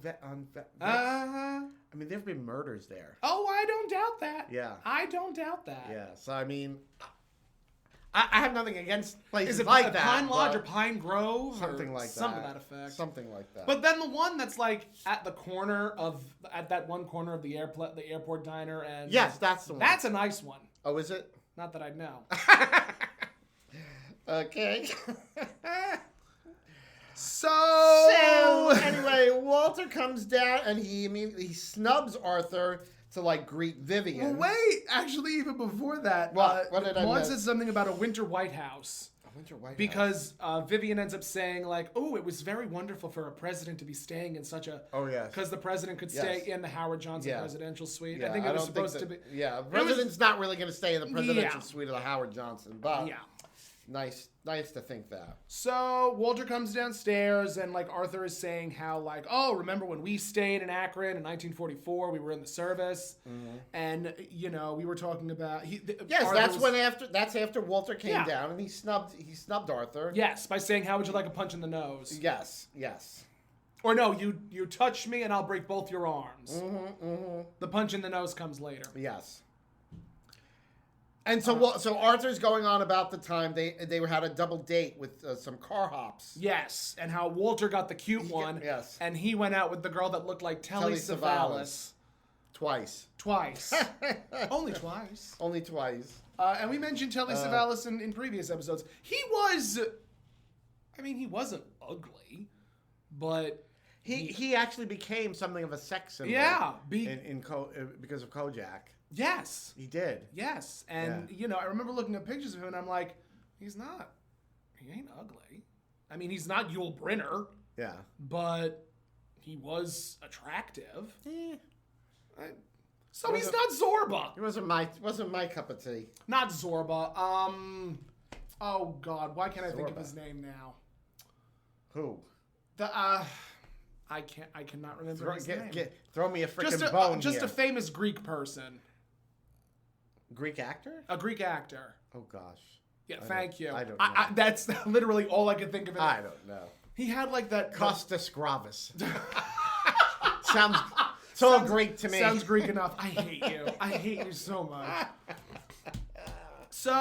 Speaker 3: I mean, there have been murders there.
Speaker 2: Oh, I don't doubt that.
Speaker 3: Yeah.
Speaker 2: I don't doubt that.
Speaker 3: Yeah. So I mean, I have nothing against places
Speaker 2: Is it
Speaker 3: like
Speaker 2: like
Speaker 3: that.
Speaker 2: Pine Lodge or
Speaker 3: but
Speaker 2: Pine Grove?
Speaker 3: something like
Speaker 2: Something
Speaker 3: that.
Speaker 2: to that effect.
Speaker 3: Something like that.
Speaker 2: But then the one that's like at that one corner of the airport diner, and
Speaker 3: yes, that's the one.
Speaker 2: that's a nice one.
Speaker 3: Oh, is it?
Speaker 2: Not that I'd know.
Speaker 3: Okay.
Speaker 2: So
Speaker 3: anyway, Walter comes down and he snubs Arthur to like greet Vivian.
Speaker 2: Well, wait, actually, even before that,
Speaker 3: What did I
Speaker 2: Maude
Speaker 3: miss?
Speaker 2: said something about a winter White House.
Speaker 3: Winter White House.
Speaker 2: Because Vivian ends up saying like, "Oh, it was very wonderful for a president to be staying in such a."
Speaker 3: Oh yes.
Speaker 2: Because the president could
Speaker 3: Yes.
Speaker 2: stay in the Howard Johnson
Speaker 3: Yeah.
Speaker 2: presidential suite.
Speaker 3: Yeah,
Speaker 2: I think it was
Speaker 3: don't think
Speaker 2: supposed to be.
Speaker 3: Yeah, the president's not really going to stay in the presidential
Speaker 2: Yeah.
Speaker 3: suite of the Howard Johnson, but
Speaker 2: Yeah.
Speaker 3: nice to think that.
Speaker 2: So Walter comes downstairs and like Arthur is saying how like, "Oh, remember when we stayed in Akron in 1944? We were in the service, and you know we were talking about."
Speaker 3: Yes,
Speaker 2: Arthur
Speaker 3: that's after Walter came
Speaker 2: Yeah.
Speaker 3: down and he snubbed Arthur.
Speaker 2: Yes, by saying, "How would you like a punch in the nose?"
Speaker 3: Yes.
Speaker 2: Or no, you touch me and I'll break both your arms. The punch in the nose comes later.
Speaker 3: Yes. And so Arthur's going on about the time they had a double date with some car hops.
Speaker 2: Yes, and how Walter got the cute one.
Speaker 3: Yes.
Speaker 2: And he went out with the girl that looked like Telly Savalas.
Speaker 3: Twice.
Speaker 2: Only twice.
Speaker 3: Only twice.
Speaker 2: And we mentioned Telly Savalas in previous episodes. He wasn't ugly, but
Speaker 3: he actually became something of a sex symbol.
Speaker 2: Yeah,
Speaker 3: because of Kojak.
Speaker 2: Yes.
Speaker 3: He did.
Speaker 2: Yes. And, you know, I remember looking at pictures of him and I'm like, he ain't ugly. I mean, he's not Yul Brynner.
Speaker 3: Yeah.
Speaker 2: But he was attractive. So
Speaker 3: It
Speaker 2: he's
Speaker 3: was
Speaker 2: not Zorba.
Speaker 3: It wasn't my cup of tea.
Speaker 2: Not Zorba. Oh, God. Why can't I think of
Speaker 3: Zorba.
Speaker 2: his name now?
Speaker 3: Who?
Speaker 2: I cannot remember his name.
Speaker 3: Throw me a freaking bone
Speaker 2: Just
Speaker 3: here.
Speaker 2: a famous Greek person.
Speaker 3: Greek actor?
Speaker 2: A Greek actor.
Speaker 3: Oh, gosh.
Speaker 2: Yeah, thank you.
Speaker 3: I don't know.
Speaker 2: That's literally all I could think of.
Speaker 3: I don't know.
Speaker 2: He had like that...
Speaker 3: Costas Gravis. Sounds all Greek to me.
Speaker 2: Sounds Greek enough. I hate you. I hate you so much. So,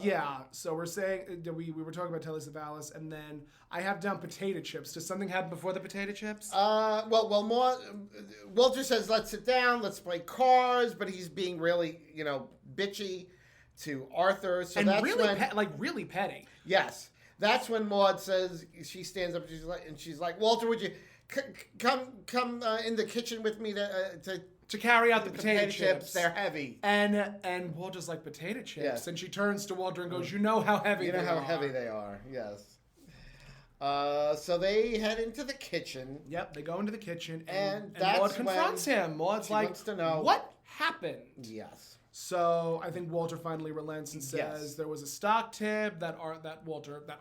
Speaker 2: yeah. So we're saying we were talking about Telly Savalas, and then I have down potato chips. Does something happen before the potato chips?
Speaker 3: Walter says, let's sit down, let's play cards, but he's being really, bitchy to Arthur. So
Speaker 2: and
Speaker 3: that's
Speaker 2: really,
Speaker 3: when,
Speaker 2: really petty.
Speaker 3: Yes. That's when Maude says, she stands up, she's like, Walter, would you come in the kitchen with me
Speaker 2: to carry out the potato chips.
Speaker 3: They're heavy.
Speaker 2: And Walter's like, potato chips?
Speaker 3: Yes.
Speaker 2: And she turns to Walter and goes, you know how heavy they are.
Speaker 3: You know how heavy they are, yes. So they head into the kitchen.
Speaker 2: Yep, they go into the kitchen
Speaker 3: and
Speaker 2: Maude confronts him. Maude's like,
Speaker 3: wants to know
Speaker 2: what happened?
Speaker 3: Yes.
Speaker 2: So I think Walter finally relents and says there was a stock tip that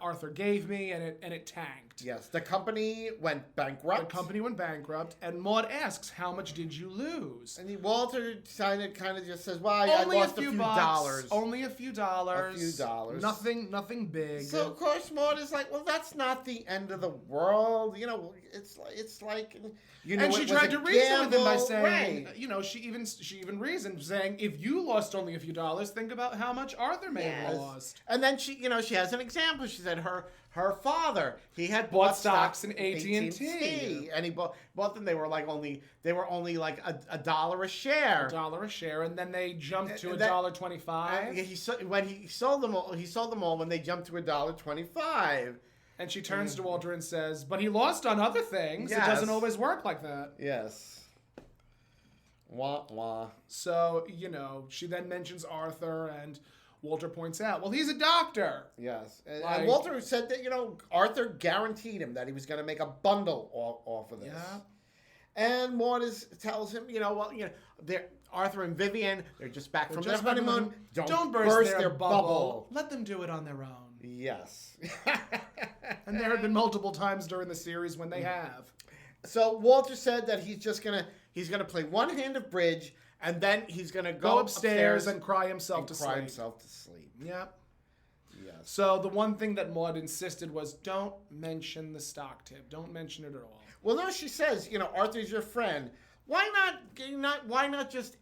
Speaker 2: Arthur gave me and it tanked.
Speaker 3: Yes, the company went bankrupt.
Speaker 2: And Maude asks, "How much did you lose?"
Speaker 3: And Walter kind of just says, "Well, I lost a few dollars.
Speaker 2: Only a few dollars.
Speaker 3: A few dollars.
Speaker 2: Nothing big."
Speaker 3: So of course Maude is like, "Well, that's not the end of the world. It's like."
Speaker 2: And she tried to reason with him by saying,
Speaker 3: right.
Speaker 2: she even reasoned saying, if you lost only a few dollars, think about how much Arthur may have lost.
Speaker 3: And then she has an example. She said her father, he had
Speaker 2: bought stocks in AT&T,
Speaker 3: and he bought them. They were only like $1 a share.
Speaker 2: $1 a share, and then they jumped to $1.25.
Speaker 3: When he sold them all when they jumped to $1.25.
Speaker 2: And she turns to Walter and says, but he lost on other things.
Speaker 3: Yes.
Speaker 2: It doesn't always work like that.
Speaker 3: Yes. Wah, wah.
Speaker 2: So, she then mentions Arthur, and Walter points out, well, he's a doctor.
Speaker 3: Yes. And Walter said that, Arthur guaranteed him that he was going to make a bundle off of this.
Speaker 2: Yeah.
Speaker 3: And Maude tells him, Arthur and Vivian, they're just back from their honeymoon. Don't burst their bubble.
Speaker 2: Let them do it on their own.
Speaker 3: Yes.
Speaker 2: And there have been multiple times during the series when they have.
Speaker 3: So Walter said that he's gonna play one hand of bridge, and then he's gonna go
Speaker 2: upstairs and cry himself to sleep. Yep.
Speaker 3: Yes.
Speaker 2: So the one thing that Maude insisted was, don't mention the stock tip. Don't mention it at all.
Speaker 3: Well, no, she says, Arthur's your friend. Why not just,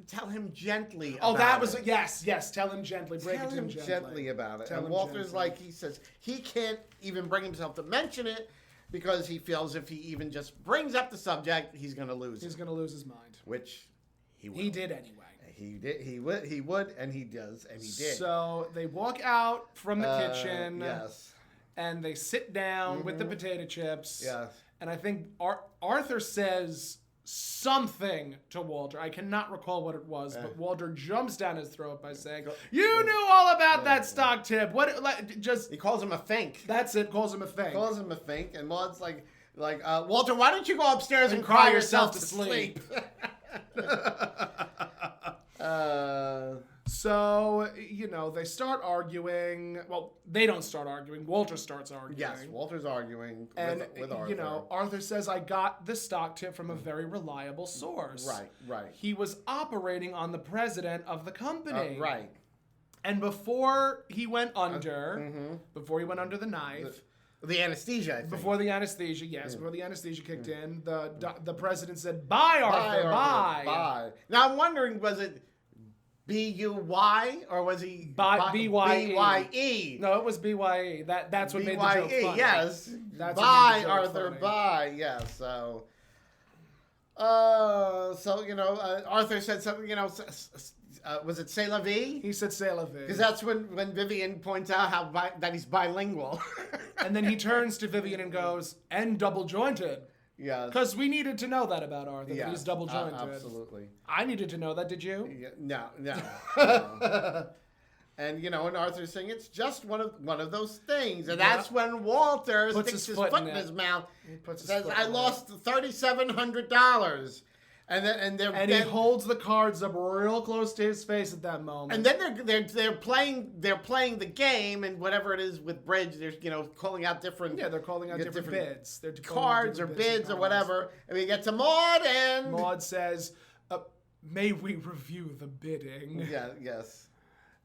Speaker 3: tell him gently about
Speaker 2: that was
Speaker 3: it?
Speaker 2: Yes, tell him gently, break it to him
Speaker 3: gently about it.
Speaker 2: Tell
Speaker 3: and
Speaker 2: him
Speaker 3: Walter's
Speaker 2: gently.
Speaker 3: he says he can't even bring himself to mention it because he feels if he even just brings up the subject, he's going to lose
Speaker 2: He's
Speaker 3: it.
Speaker 2: going to lose his mind.
Speaker 3: Which he will.
Speaker 2: He did anyway.
Speaker 3: He would, and he does, and he did.
Speaker 2: So they walk out from the kitchen.
Speaker 3: Yes.
Speaker 2: And they sit down with the potato chips.
Speaker 3: Yes.
Speaker 2: And I think Arthur says something to Walter. I cannot recall what it was, but Walter jumps down his throat by saying, "You knew all about that stock tip. What?
Speaker 3: He calls him a fink.
Speaker 2: That's it. Calls him a fink.
Speaker 3: Calls him a fink, and Maude's like, Walter, why don't you go upstairs and cry yourself to sleep?
Speaker 2: So, they start arguing. Well, they don't start arguing. Walter starts arguing.
Speaker 3: Yes, Walter's arguing
Speaker 2: and,
Speaker 3: with Arthur.
Speaker 2: Arthur says, I got the stock tip from a very reliable source.
Speaker 3: Right.
Speaker 2: He was operating on the president of the company.
Speaker 3: Right.
Speaker 2: And before he went under, before he went under the knife...
Speaker 3: The anesthesia, I think.
Speaker 2: Before the anesthesia, yes. Before the anesthesia kicked in, the president said, "Bye, Arthur, bye."
Speaker 3: Bye. Now, I'm wondering, was it B-U-Y or was he B-Y-E?
Speaker 2: No, it was B-Y-E. That's what made the joke funny.
Speaker 3: Yes.
Speaker 2: That's
Speaker 3: bye,
Speaker 2: what made the joke
Speaker 3: Arthur,
Speaker 2: funny.
Speaker 3: bye. Yes, so... Arthur said something, was it C'est la vie?
Speaker 2: He said "C'est la vie."
Speaker 3: Because that's when Vivian points out that he's bilingual.
Speaker 2: And then he turns to Vivian and goes, "And double jointed."
Speaker 3: Yeah.
Speaker 2: Because we needed to know that about Arthur, that he's double jointed.
Speaker 3: Absolutely.
Speaker 2: I needed to know that, did you?
Speaker 3: Yeah, no. And and Arthur's saying it's just one of those things, and that's when Walter sticks his foot in his mouth.
Speaker 2: He puts his
Speaker 3: says,
Speaker 2: foot
Speaker 3: "I
Speaker 2: in
Speaker 3: lost $3,700," and
Speaker 2: he holds the cards up real close to his face at that moment.
Speaker 3: And then they're playing the game, and whatever it is with bridge, they're calling out different.
Speaker 2: Yeah, they're calling out different bids. They're
Speaker 3: cards or bids or whatever, and we get to Maude, and
Speaker 2: Maude says, "May we review the bidding?"
Speaker 3: Yeah. Yes.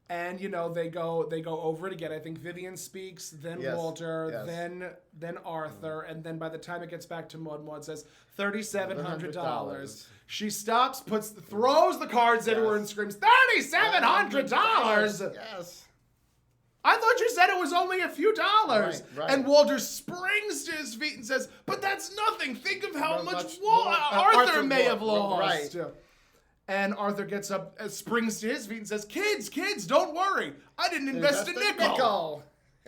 Speaker 2: And they go over it again. I think Vivian speaks, then Walter, then Arthur, and then by the time it gets back to Maude says $3,700. She stops, throws the cards everywhere, and screams, $3,700.
Speaker 3: Yes.
Speaker 2: I thought you said it was only a few dollars.
Speaker 3: Right.
Speaker 2: And Walter springs to his feet and says, "But that's nothing. Think of how much Arthur may have lost."
Speaker 3: Right.
Speaker 2: And Arthur gets up, springs to his feet and says, Kids, don't worry. I didn't invest a nickel.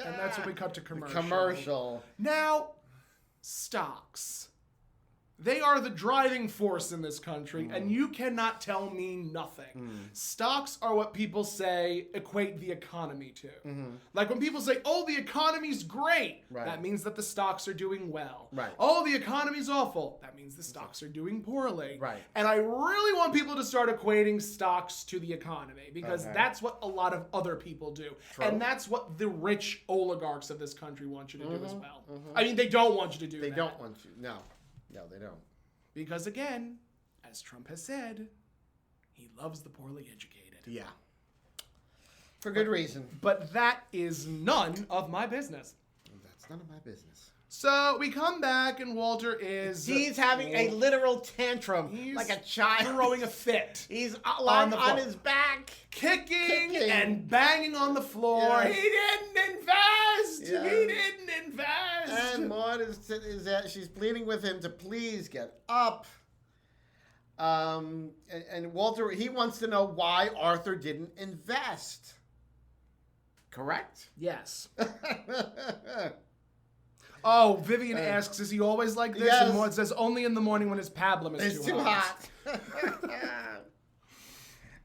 Speaker 2: And that's when we cut to commercial. Now, stocks. They are the driving force in this country, and you cannot tell me nothing. Stocks are what people say equate the economy to. Like when people say, "Oh, the economy's great," that means that the stocks are doing well.
Speaker 3: Right.
Speaker 2: "Oh, the economy's awful," that means the stocks are doing poorly.
Speaker 3: Right.
Speaker 2: And I really want people to start equating stocks to the economy because that's what a lot of other people do.
Speaker 3: True.
Speaker 2: And that's what the rich oligarchs of this country want you to do as well. I mean, they don't want you to do that.
Speaker 3: They don't want you. No, they don't.
Speaker 2: Because again, as Trump has said, he loves the poorly educated.
Speaker 3: Yeah. For good reason.
Speaker 2: But that is none of my business.
Speaker 3: That's none of my business.
Speaker 2: So we come back and Walter is...
Speaker 3: He's having a literal tantrum.
Speaker 2: He's
Speaker 3: like a child.
Speaker 2: throwing a fit.
Speaker 3: He's lying on his back.
Speaker 2: Kicking and banging on the floor.
Speaker 3: Yes.
Speaker 2: He didn't invest.
Speaker 3: Yes.
Speaker 2: He didn't invest.
Speaker 3: And Maude she's pleading with him to please get up. And Walter, he wants to know why Arthur didn't invest. Correct?
Speaker 2: Yes. Oh, Vivian asks, "Is he always like this?"
Speaker 3: Yes.
Speaker 2: And Maude says, "Only in the morning when his pablum is
Speaker 3: It's
Speaker 2: too hot."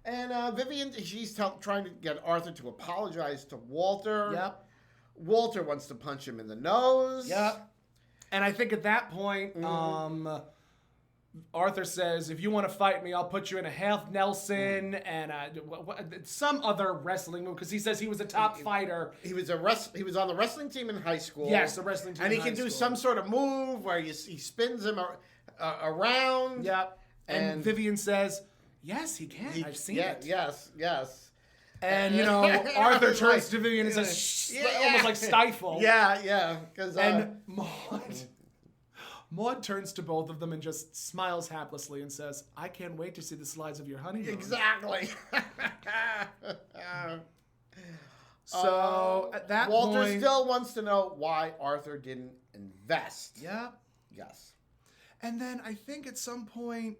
Speaker 3: And Vivian, she's trying to get Arthur to apologize to Walter.
Speaker 2: Yep.
Speaker 3: Walter wants to punch him in the nose.
Speaker 2: Yep. And I think at that point, Arthur says, "If you want to fight me, I'll put you in a half Nelson and some other wrestling move," because he says he was a top fighter.
Speaker 3: He was He was on the wrestling team in high school.
Speaker 2: Yes, the wrestling team.
Speaker 3: And he can do some sort of move where he spins him around.
Speaker 2: Yep. And Vivian says, "Yes, he can. I've seen it."
Speaker 3: Yes.
Speaker 2: And Arthur turns to Vivian and says, almost like stifle.
Speaker 3: Yeah. Because
Speaker 2: and Maude turns to both of them and just smiles haplessly and says, "I can't wait to see the slides of your honeymoon."
Speaker 3: Exactly.
Speaker 2: So at that
Speaker 3: Walter
Speaker 2: point,
Speaker 3: still wants to know why Arthur didn't invest.
Speaker 2: yeah.
Speaker 3: Yes.
Speaker 2: And then I think at some point,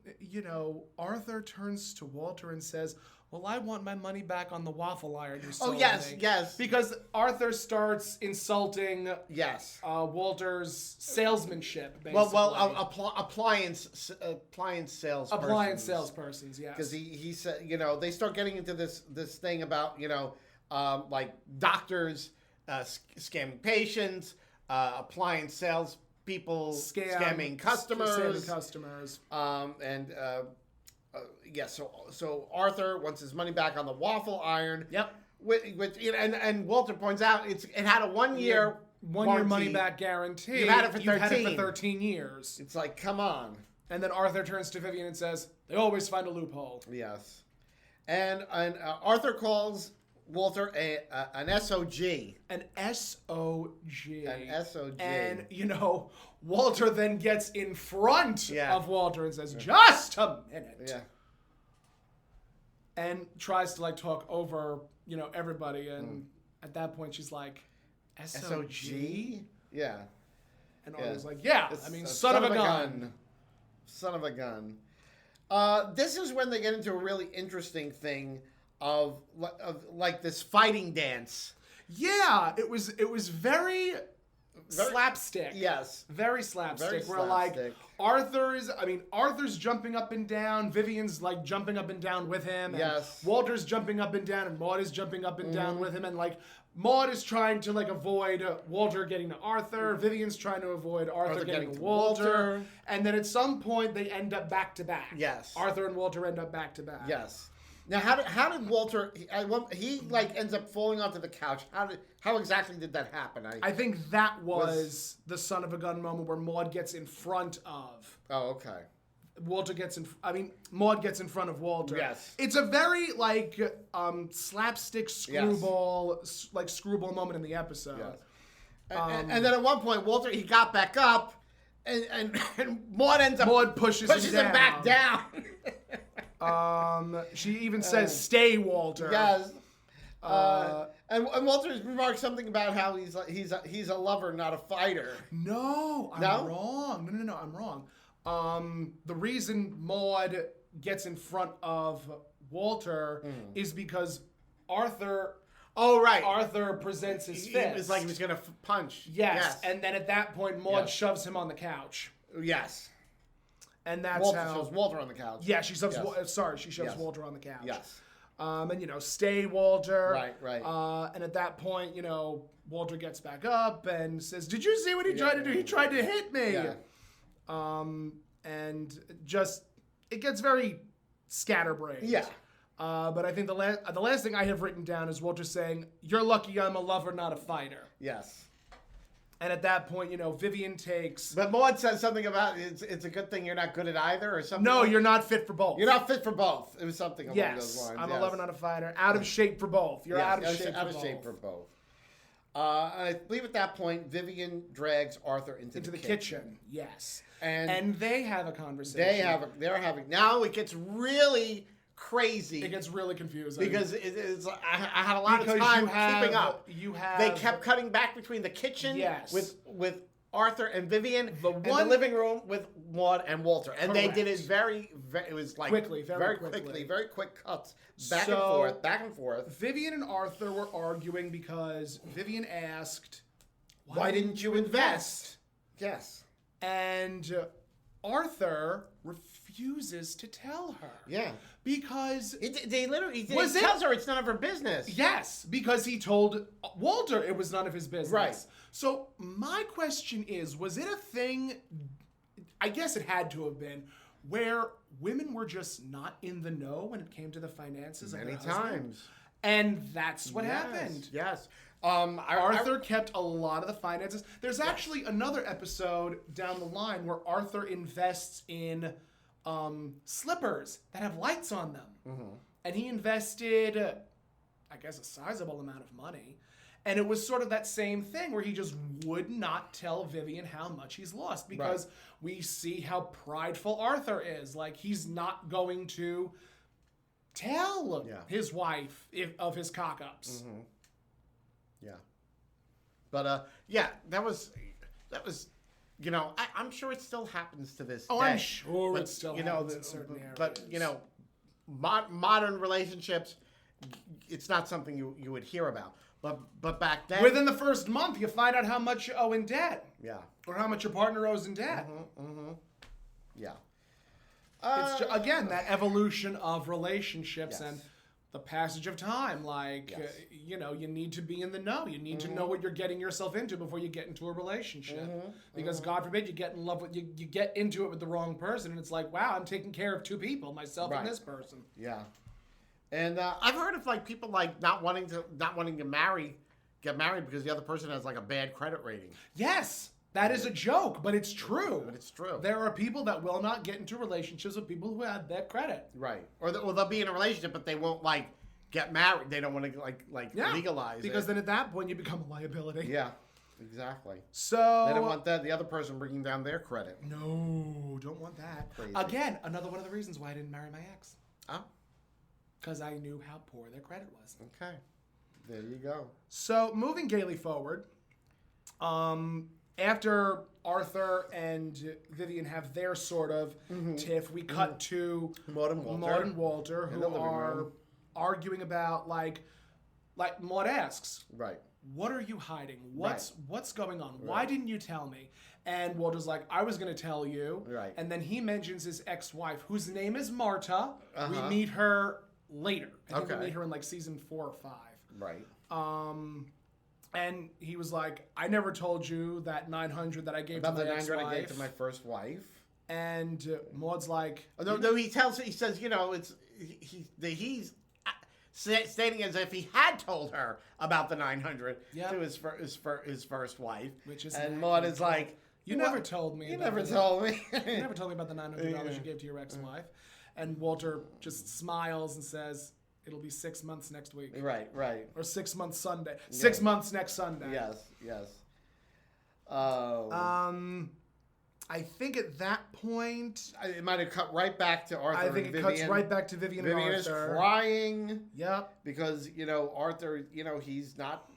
Speaker 2: Arthur turns to Walter and says, "Well, I want my money back on the waffle iron you sold me."
Speaker 3: Yes.
Speaker 2: Because Arthur starts insulting
Speaker 3: Yes.
Speaker 2: Walter's salesmanship, basically.
Speaker 3: Appliance salespersons.
Speaker 2: Appliance salespersons, yes.
Speaker 3: Because he said, they start getting into this thing about, like doctors scamming patients, appliance salespeople scamming customers. So Arthur wants his money back on the waffle iron.
Speaker 2: Yep.
Speaker 3: And Walter points out it had a 1 year
Speaker 2: money back guarantee.
Speaker 3: You've had it for 13.
Speaker 2: You've had it for 13 years.
Speaker 3: It's like, come on.
Speaker 2: And then Arthur turns to Vivian and says, "They always find a loophole."
Speaker 3: Yes. And Arthur calls Walter an SOG.
Speaker 2: An SOG.
Speaker 3: An SOG.
Speaker 2: And, Walter then gets in front of Walter and says, "Just a minute."
Speaker 3: Yeah.
Speaker 2: And tries to, talk over, everybody. And at that point, she's like, SOG?
Speaker 3: Yeah.
Speaker 2: And Arthur's like, "Yeah, son of a gun.
Speaker 3: Son of a gun. This is when they get into a really interesting thing of this fighting dance.
Speaker 2: Yeah, it was very slapstick.
Speaker 3: Yes.
Speaker 2: Very slapstick.
Speaker 3: Very
Speaker 2: where
Speaker 3: slapstick.
Speaker 2: Arthur's jumping up and down. Vivian's jumping up and down with him. And
Speaker 3: yes.
Speaker 2: Walter's jumping up and down, and Maude is jumping up and down with him. And Maude is trying to avoid Walter getting to Arthur. Vivian's trying to avoid Arthur getting to Walter. And then at some point they end up back to back.
Speaker 3: Yes.
Speaker 2: Arthur and Walter end up back to back.
Speaker 3: Yes. Now, how did Walter? He ends up falling onto the couch. How exactly did that happen?
Speaker 2: I think that was the son of a gun moment where Maude gets in front of.
Speaker 3: Oh, okay.
Speaker 2: Maude gets in front of Walter.
Speaker 3: Yes.
Speaker 2: It's a very slapstick screwball screwball moment in the episode.
Speaker 3: Yes. And then at one point Walter he got back up, and Maude pushes him back down.
Speaker 2: She even says, "Stay, Walter."
Speaker 3: Yes. And Walter remarks something about how he's a lover, not a fighter.
Speaker 2: No, I'm wrong. No, I'm wrong. The reason Maude gets in front of Walter is because Arthur.
Speaker 3: Oh, right.
Speaker 2: Arthur presents his fist.
Speaker 3: It was like he was gonna punch.
Speaker 2: Yes. And then at that point, Maude shoves him on the couch.
Speaker 3: Yes.
Speaker 2: And that's
Speaker 3: Walter
Speaker 2: how
Speaker 3: shoves Walter on the couch.
Speaker 2: Yeah, she shoves. She shoves Walter on the couch.
Speaker 3: Yes.
Speaker 2: And stay, Walter.
Speaker 3: Right.
Speaker 2: And at that point, Walter gets back up and says, "Did you see what he tried to do? He tried to hit me."
Speaker 3: Yeah.
Speaker 2: And just it gets very scatterbrained.
Speaker 3: Yeah.
Speaker 2: But I think the last thing I have written down is Walter saying, "You're lucky I'm a lover, not a fighter."
Speaker 3: Yes.
Speaker 2: And at that point, Vivian takes.
Speaker 3: But Maude says something about it's a good thing you're not good at either, or something.
Speaker 2: No, you're not fit for both.
Speaker 3: You're not fit for both. It was something along those lines.
Speaker 2: I'm a lover, not a fighter. Out of shape for both. You're out of shape for both.
Speaker 3: I believe at that point, Vivian drags Arthur into the kitchen.
Speaker 2: Yes.
Speaker 3: And
Speaker 2: they have a conversation.
Speaker 3: They're having. Now it gets really crazy.
Speaker 2: It gets really confusing
Speaker 3: because it's. I had a lot of time keeping up. They kept cutting back between the kitchen with Arthur and Vivian, and the living room with Maude and Walter, and they did it very. It was
Speaker 2: quickly,
Speaker 3: very quick cuts back and forth.
Speaker 2: Vivian and Arthur were arguing because Vivian asked,
Speaker 3: "Why didn't you invest?" Yes,
Speaker 2: and Arthur refuses to tell her.
Speaker 3: Yeah.
Speaker 2: Because
Speaker 3: he tells her it's none of her business.
Speaker 2: Yes, because he told Walter it was none of his business.
Speaker 3: Right.
Speaker 2: So my question is, was it a thing, I guess it had to have been, where women were just not in the know when it came to the finances of their husband? Many times. And that's what happened.
Speaker 3: Yes.
Speaker 2: Arthur kept a lot of the finances. There's actually another episode down the line where Arthur invests in slippers that have lights on them. Mm-hmm. And he invested, I guess, a sizable amount of money. And it was sort of that same thing where he just would not tell Vivian how much he's lost because we see how prideful Arthur is. Like, he's not going to tell his wife of his cock-ups.
Speaker 3: Mm-hmm. Yeah. But, that was, you know, I'm sure it still happens to this day.
Speaker 2: I'm sure
Speaker 3: but,
Speaker 2: it still
Speaker 3: you
Speaker 2: happens
Speaker 3: know,
Speaker 2: in certain areas.
Speaker 3: But, you know, modern relationships, it's not something you would hear about. But back then...
Speaker 2: Within the first month, you find out how much you owe in debt.
Speaker 3: Yeah.
Speaker 2: Or how much your partner owes in debt.
Speaker 3: Yeah.
Speaker 2: It's, again, that evolution of relationships and the passage of time. Like, you know, you need to be in the know. You need to know what you're getting yourself into before you get into a relationship. Because God forbid you get in love with, you get into it with the wrong person, and it's like, wow, I'm taking care of two people, myself and this person.
Speaker 3: Yeah. And I've heard of like people like not wanting to get married because the other person has like a bad credit rating.
Speaker 2: Yes. That is a joke, but it's true.
Speaker 3: But it's true.
Speaker 2: There are people that will not get into relationships with people who have bad credit.
Speaker 3: Right. Or they'll be in a relationship, but they won't like get married. They don't want to like legalize it.
Speaker 2: Because then at that point you become a liability.
Speaker 3: Yeah. Exactly.
Speaker 2: So
Speaker 3: they don't want the other person bringing down their credit.
Speaker 2: No, don't want that.
Speaker 3: Crazy.
Speaker 2: Again, another one of the reasons why I didn't marry my ex.
Speaker 3: Oh.
Speaker 2: Because I knew how poor their credit was.
Speaker 3: Okay. There you go.
Speaker 2: So moving gaily forward, after Arthur and Vivian have their sort of tiff, we cut to
Speaker 3: Maude and Walter,
Speaker 2: who are arguing about like Maude asks,
Speaker 3: right,
Speaker 2: what are you hiding? What's going on? Why didn't you tell me? And Walter's like, I was going to tell you.
Speaker 3: Right.
Speaker 2: And then he mentions his ex-wife, whose name is Marta. We meet her later. I think we meet her in like season 4 or 5.
Speaker 3: Right.
Speaker 2: And he was like, I never told you that 900 that I gave
Speaker 3: about
Speaker 2: to my
Speaker 3: the 900
Speaker 2: ex-wife.
Speaker 3: I gave to my first wife.
Speaker 2: And Maude's like,
Speaker 3: no, he says, you know, he's stating as if he had told her about the 900 to his first wife.
Speaker 2: Which is
Speaker 3: and Maude is like,
Speaker 2: you never told me.
Speaker 3: You never told me.
Speaker 2: You never told me about the $900 you gave to your ex-wife. And Walter just smiles and says, it'll be 6 months next week.
Speaker 3: Right.
Speaker 2: Or 6 months Sunday. 6 months next Sunday.
Speaker 3: Yes.
Speaker 2: I think at that point...
Speaker 3: It might have cut right back to Arthur and Vivian.
Speaker 2: I think it cuts right back to Vivian and Arthur.
Speaker 3: Vivian is crying.
Speaker 2: Yep.
Speaker 3: Because, you know, Arthur, you know, he's not...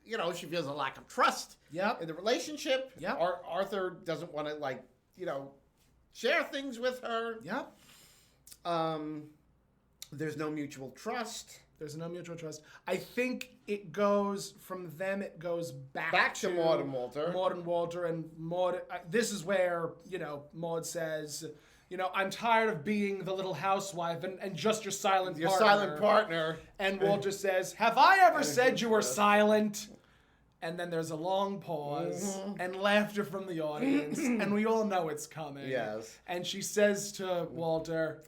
Speaker 3: You know, she feels a lack of trust in the relationship.
Speaker 2: Yep.
Speaker 3: Arthur doesn't want to, like, you know, share things with her.
Speaker 2: Yep.
Speaker 3: There's no mutual trust.
Speaker 2: I think it goes from them. It goes back
Speaker 3: to Maude and Walter.
Speaker 2: And Maude. This is where, you know, Maude says, you know, I'm tired of being the little housewife and just your silent partner. And Walter says, have I ever said you were silent? And then there's a long pause and laughter from the audience, and we all know it's coming.
Speaker 3: Yes.
Speaker 2: And she says to Walter,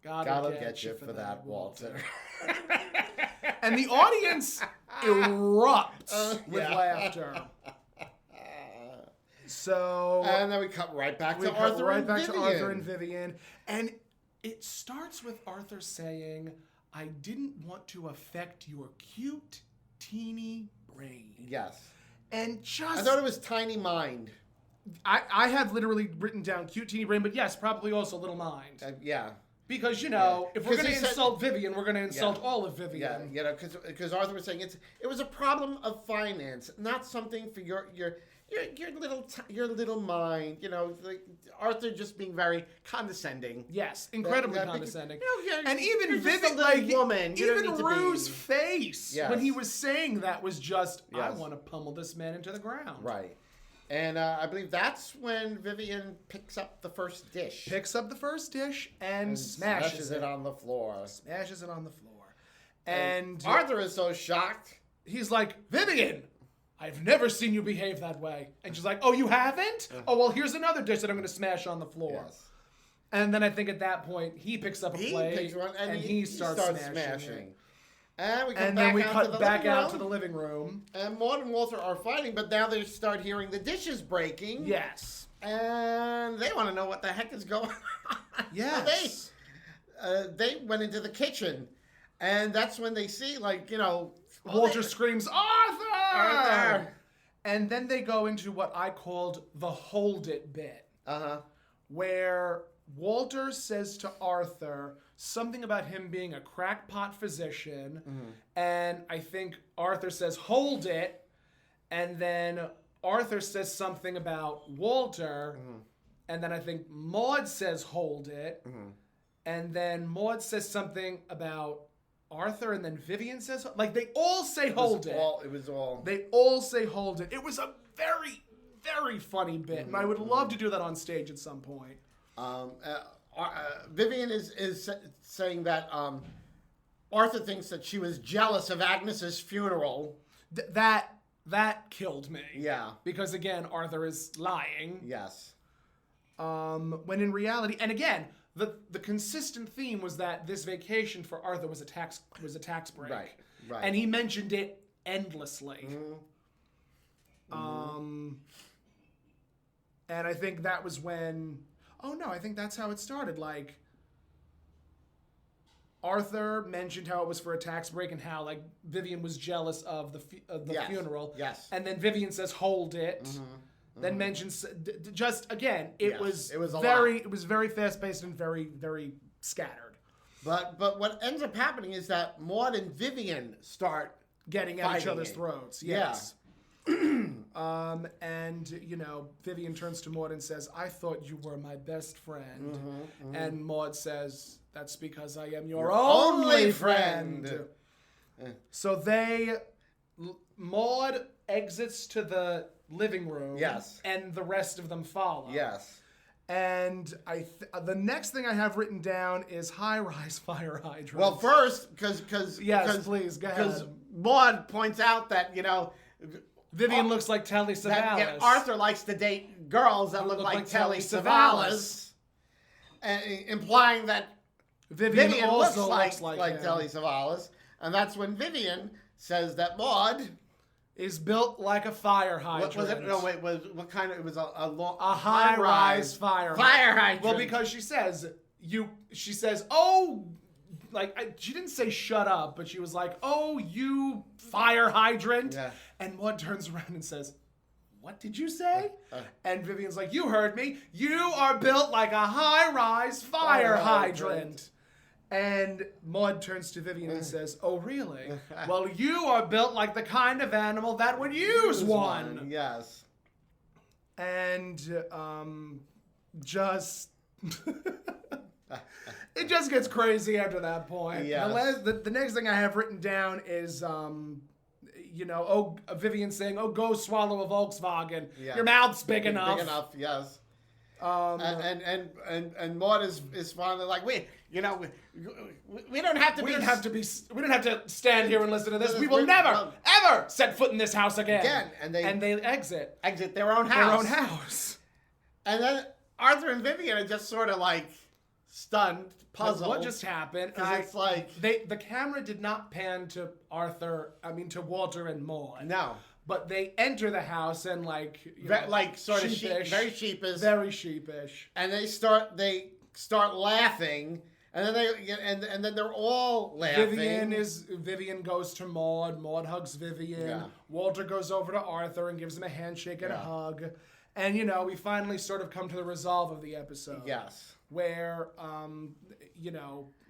Speaker 2: Gotta get you for that, Walter. And the audience erupts with laughter. So,
Speaker 3: and then we cut right back to Arthur and Vivian.
Speaker 2: And it starts with Arthur saying, I didn't want to affect your cute, teeny brain.
Speaker 3: Yes.
Speaker 2: And just...
Speaker 3: I thought it was tiny mind.
Speaker 2: I have literally written down cute, teeny brain, but yes, probably also little mind.
Speaker 3: Yeah.
Speaker 2: Because, you know, if we're going to insult Vivian, we're going to insult all of Vivian.
Speaker 3: Yeah, you know, because Arthur was saying it was a problem of finance, not something for your little mind. You know, like Arthur just being very condescending.
Speaker 2: Yes, incredibly condescending.
Speaker 3: You know,
Speaker 2: and even
Speaker 3: Vivian, like woman,
Speaker 2: even Rue's face when he was saying that was just, I want to pummel this man into the ground.
Speaker 3: Right. And I believe that's when Vivian picks up the first dish.
Speaker 2: And smashes
Speaker 3: it on the floor.
Speaker 2: And
Speaker 3: Arthur is so shocked.
Speaker 2: He's like, Vivian, I've never seen you behave that way. And she's like, oh, you haven't? Oh, well, here's another dish that I'm going to smash on the floor. Yes. And then I think at that point, he picks up a plate and he starts smashing.
Speaker 3: And then we cut back out to
Speaker 2: the living room.
Speaker 3: And Maude and Walter are fighting, but now they start hearing the dishes breaking.
Speaker 2: Yes.
Speaker 3: And they want to know what the heck is going on.
Speaker 2: Yes.
Speaker 3: So they went into the kitchen. And that's when they see, like, you know...
Speaker 2: Walter screams, Arthur!
Speaker 3: Arthur!
Speaker 2: And then they go into what I called the hold it bit.
Speaker 3: Uh-huh.
Speaker 2: Where Walter says to Arthur something about him being a crackpot physician. And I think Arthur says, hold it. And then Arthur says something about Walter. And then I think Maude says, hold it. And then Maude says something about Arthur, and then Vivian says, like, they all say hold it.
Speaker 3: It was all.
Speaker 2: They all say hold it. It was a very, very funny bit, and I would love to do that on stage at some point.
Speaker 3: Vivian is saying that Arthur thinks that she was jealous of Agnes's funeral.
Speaker 2: That killed me.
Speaker 3: Yeah.
Speaker 2: Because, again, Arthur is lying.
Speaker 3: Yes.
Speaker 2: When in reality, and again, the consistent theme was that this vacation for Arthur was a tax break.
Speaker 3: Right.
Speaker 2: And he mentioned it endlessly. And I think that was when, I think that's how it started. Like, Arthur mentioned how it was for a tax break and how, like, Vivian was jealous of the funeral.
Speaker 3: Yes.
Speaker 2: And then Vivian says, hold it. Then mentions just again, it was very fast paced and very, very scattered.
Speaker 3: But what ends up happening is that Maude and Vivian start
Speaker 2: Getting at each other's throats. Yes. And Vivian turns to Maude and says, I thought you were my best friend. And Maude says, that's because I am your only friend. So Maude exits to the living room.
Speaker 3: Yes.
Speaker 2: And the rest of them follow.
Speaker 3: Yes.
Speaker 2: And the next thing I have written down is high-rise fire hydrant.
Speaker 3: Well, first, because
Speaker 2: please, go ahead.
Speaker 3: Because Maude points out that,
Speaker 2: Vivian looks like Telly Savalas.
Speaker 3: Arthur likes to date girls that look like Telly Savalas. Implying that Vivian also looks like Telly Savalas. And that's when Vivian says that Maude
Speaker 2: is built like a fire hydrant.
Speaker 3: What was it? No, wait. What kind of? It was a
Speaker 2: high-rise fire
Speaker 3: hydrant.
Speaker 2: Well, because she says, she didn't say shut up, but she was like, oh, you fire hydrant.
Speaker 3: Yeah.
Speaker 2: And Maude turns around and says, what did you say? And Vivian's like, you heard me. You are built like a high-rise fire hydrant. And Maude turns to Vivian and says, oh, really? Well, you are built like the kind of animal that would use one.
Speaker 3: Yes.
Speaker 2: And just... it just gets crazy after that point.
Speaker 3: Yes.
Speaker 2: The next thing I have written down is, Vivian saying, oh, go swallow a Volkswagen.
Speaker 3: Yeah.
Speaker 2: Your mouth's big enough.
Speaker 3: Big enough, yes. And Maude is finally like, we don't have to.
Speaker 2: We don't have to stand here and listen to this. We will never, ever set foot in this house again. And they exit
Speaker 3: their own house. And then Arthur and Vivian are just sort of like stunned, puzzled.
Speaker 2: What just happened?
Speaker 3: Because it's like
Speaker 2: the camera did not pan to Walter and Maude.
Speaker 3: No.
Speaker 2: But they enter the house and very sheepish. Very sheepish.
Speaker 3: And they start laughing, and then they're all laughing.
Speaker 2: Vivian goes to Maude. Maude hugs Vivian.
Speaker 3: Yeah.
Speaker 2: Walter goes over to Arthur and gives him a handshake and a hug. And we finally sort of come to the resolve of the episode.
Speaker 3: Yes.
Speaker 2: Where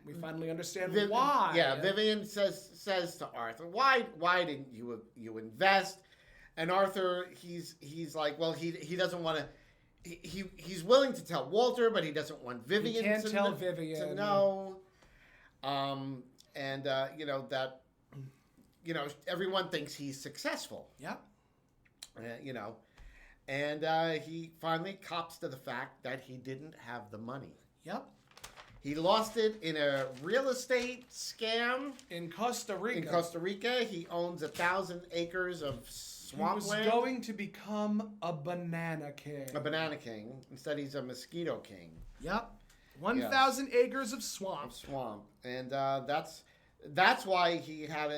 Speaker 2: we finally understand why.
Speaker 3: Yeah. Vivian says to Arthur, "Why didn't you invest?" And Arthur, he's like, well, he doesn't want to. He's willing to tell Walter, but he doesn't want Vivian.
Speaker 2: He can't tell Vivian
Speaker 3: to know. Everyone thinks he's successful.
Speaker 2: Yep.
Speaker 3: And he finally cops to the fact that he didn't have the money.
Speaker 2: Yep.
Speaker 3: He lost it in a real estate scam
Speaker 2: in Costa
Speaker 3: Rica. He owns 1,000 acres of swampland.
Speaker 2: He was going to become a banana king.
Speaker 3: Instead, he's a mosquito king.
Speaker 2: Yep. 1,000 acres of swamp.
Speaker 3: And that's why he had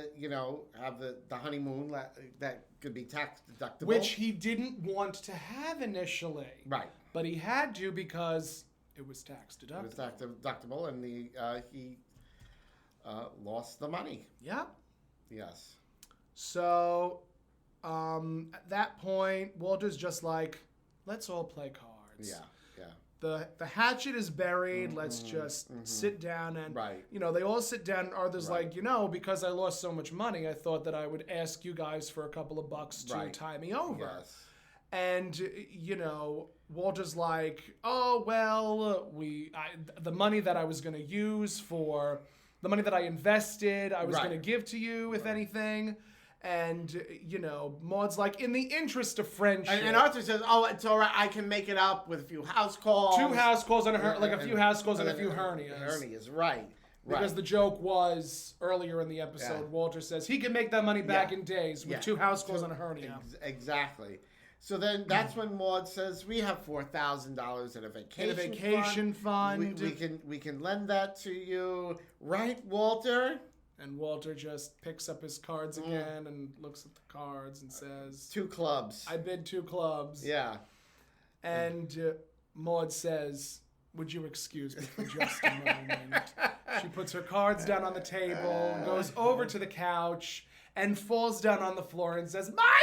Speaker 3: have the honeymoon that could be tax deductible,
Speaker 2: which he didn't want to have initially.
Speaker 3: Right.
Speaker 2: But he had to because it was tax deductible.
Speaker 3: It was tax deductible, and he lost the money.
Speaker 2: Yep.
Speaker 3: Yes.
Speaker 2: So At that point, Walter's just like, let's all play cards.
Speaker 3: Yeah.
Speaker 2: The hatchet is buried. Let's just sit down and,
Speaker 3: Right.
Speaker 2: they all sit down. And Arthur's like, because I lost so much money, I thought that I would ask you guys for a couple of bucks to tie me over.
Speaker 3: Yes.
Speaker 2: And, Walter's like, oh, well, the money that I was going to use for the money that I invested, I was going to give to you, if anything. And, Maude's like, in the interest of friendship.
Speaker 3: And Arthur says, oh, it's all right. I can make it up with a few house calls.
Speaker 2: 2 house calls and a few house calls and a few hernias.
Speaker 3: Hernias, right.
Speaker 2: Because the joke was, earlier in the episode, Walter says he can make that money back in days with 2 house calls and a hernia.
Speaker 3: Exactly. So then that's when Maude says, we have $4,000 in a vacation
Speaker 2: fund.
Speaker 3: We can lend that to you. Right, Walter?
Speaker 2: And Walter just picks up his cards again and looks at the cards and says,
Speaker 3: 2 clubs.
Speaker 2: I bid 2 clubs.
Speaker 3: Yeah.
Speaker 2: And Maude says, would you excuse me for just a moment? She puts her cards down on the table, goes over to the couch, and falls down on the floor and says, my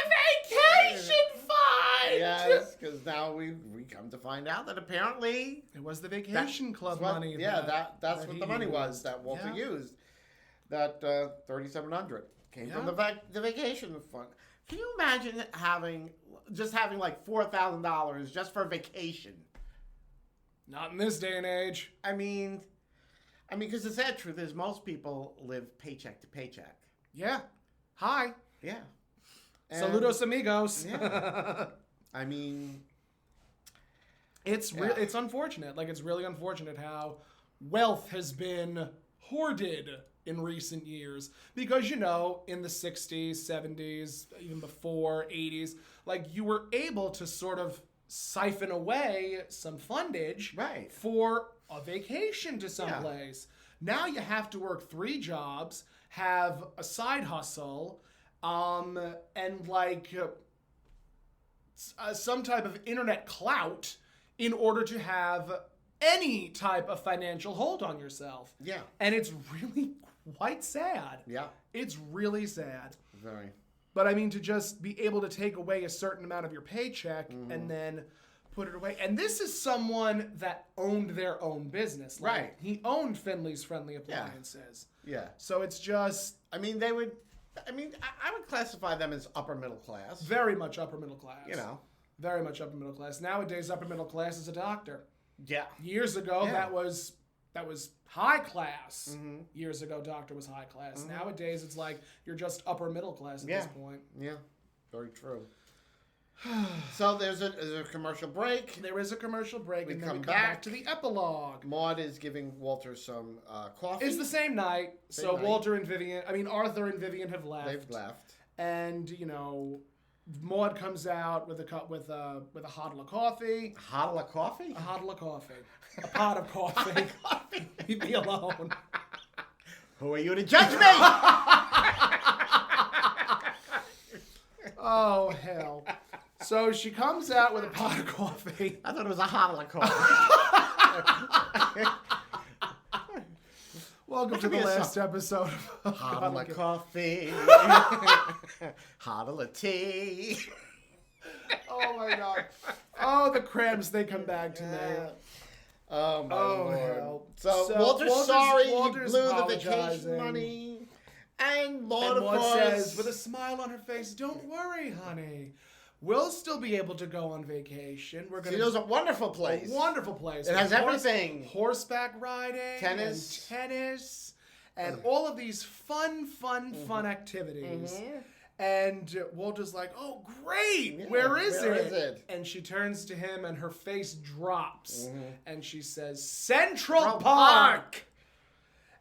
Speaker 2: vacation fund!
Speaker 3: Yes, because now we come to find out that apparently
Speaker 2: it was the vacation club money.
Speaker 3: That's what the money was that Walter used. That $3,700 came from the vacation fund. Can you imagine having like $4,000 just for vacation?
Speaker 2: Not in this day and age.
Speaker 3: I mean, because the sad truth is most people live paycheck to paycheck.
Speaker 2: Yeah. Hi.
Speaker 3: Yeah.
Speaker 2: Saludos amigos.
Speaker 3: Yeah. I mean,
Speaker 2: it's unfortunate. Like, it's really unfortunate how wealth has been hoarded in recent years, because in the 60s, 70s, even before 80s, like, you were able to sort of siphon away some fundage for a vacation to someplace. Now you have to work 3 jobs, have a side hustle, and like some type of internet clout in order to have any type of financial hold on yourself.
Speaker 3: Yeah.
Speaker 2: And it's really quite sad.
Speaker 3: Yeah.
Speaker 2: It's really sad.
Speaker 3: Very.
Speaker 2: But I mean, to just be able to take away a certain amount of your paycheck and then put it away. And this is someone that owned their own business. Like,
Speaker 3: right.
Speaker 2: He owned Finley's Friendly Appliances.
Speaker 3: Yeah.
Speaker 2: So it's just...
Speaker 3: I would classify them as upper middle class.
Speaker 2: Very much upper middle class.
Speaker 3: Very
Speaker 2: much upper middle class. Nowadays, upper middle class is a doctor.
Speaker 3: Yeah.
Speaker 2: Years ago, that was high class. Years ago, doctor was high class. Nowadays, it's like you're just upper middle class at this point.
Speaker 3: Yeah, very true. So there's a commercial break.
Speaker 2: There is a commercial break, and then we come
Speaker 3: back
Speaker 2: to the epilogue.
Speaker 3: Maude is giving Walter some coffee.
Speaker 2: It's the same night. Arthur and Vivian have left.
Speaker 3: They've left.
Speaker 2: And, Maude comes out with a hodl of coffee.
Speaker 3: A hodl of coffee?
Speaker 2: A hodl of coffee. A pot of coffee. Leave me alone.
Speaker 3: Who are you to judge me?
Speaker 2: Oh, hell. So she comes out with a pot of coffee.
Speaker 3: I thought it was a hodl of coffee.
Speaker 2: Welcome to the last episode of
Speaker 3: Hodl of coffee. Hodl of tea.
Speaker 2: Oh, my God. Oh, the crabs, they come back to me.
Speaker 3: Oh, my Lord.
Speaker 2: Hell.
Speaker 3: So Walter's sorry he blew the vacation money. And Maude, of course,
Speaker 2: says, with a smile on her face, don't worry, honey. We'll still be able to go on vacation. We're going to.
Speaker 3: She knows a wonderful place.
Speaker 2: A wonderful place.
Speaker 3: It has everything.
Speaker 2: Horseback riding.
Speaker 3: Tennis.
Speaker 2: And all of these fun activities. And Walter's like, oh, great.
Speaker 3: Yeah,
Speaker 2: where is it? And she turns to him and her face drops. And she says, Central Park.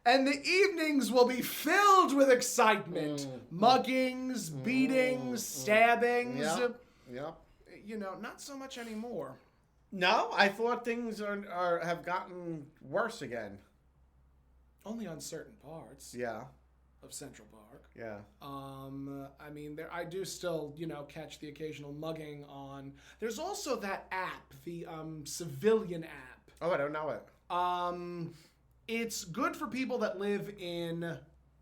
Speaker 2: And the evenings will be filled with excitement. Muggings, beatings, stabbings.
Speaker 3: Yep.
Speaker 2: Not so much anymore.
Speaker 3: No, I thought things have gotten worse again.
Speaker 2: Only on certain parts.
Speaker 3: Yeah.
Speaker 2: Of Central Park.
Speaker 3: Yeah.
Speaker 2: I do still, catch the occasional mugging on. There's also that app, the civilian app.
Speaker 3: Oh, I don't know it.
Speaker 2: It's good for people that live in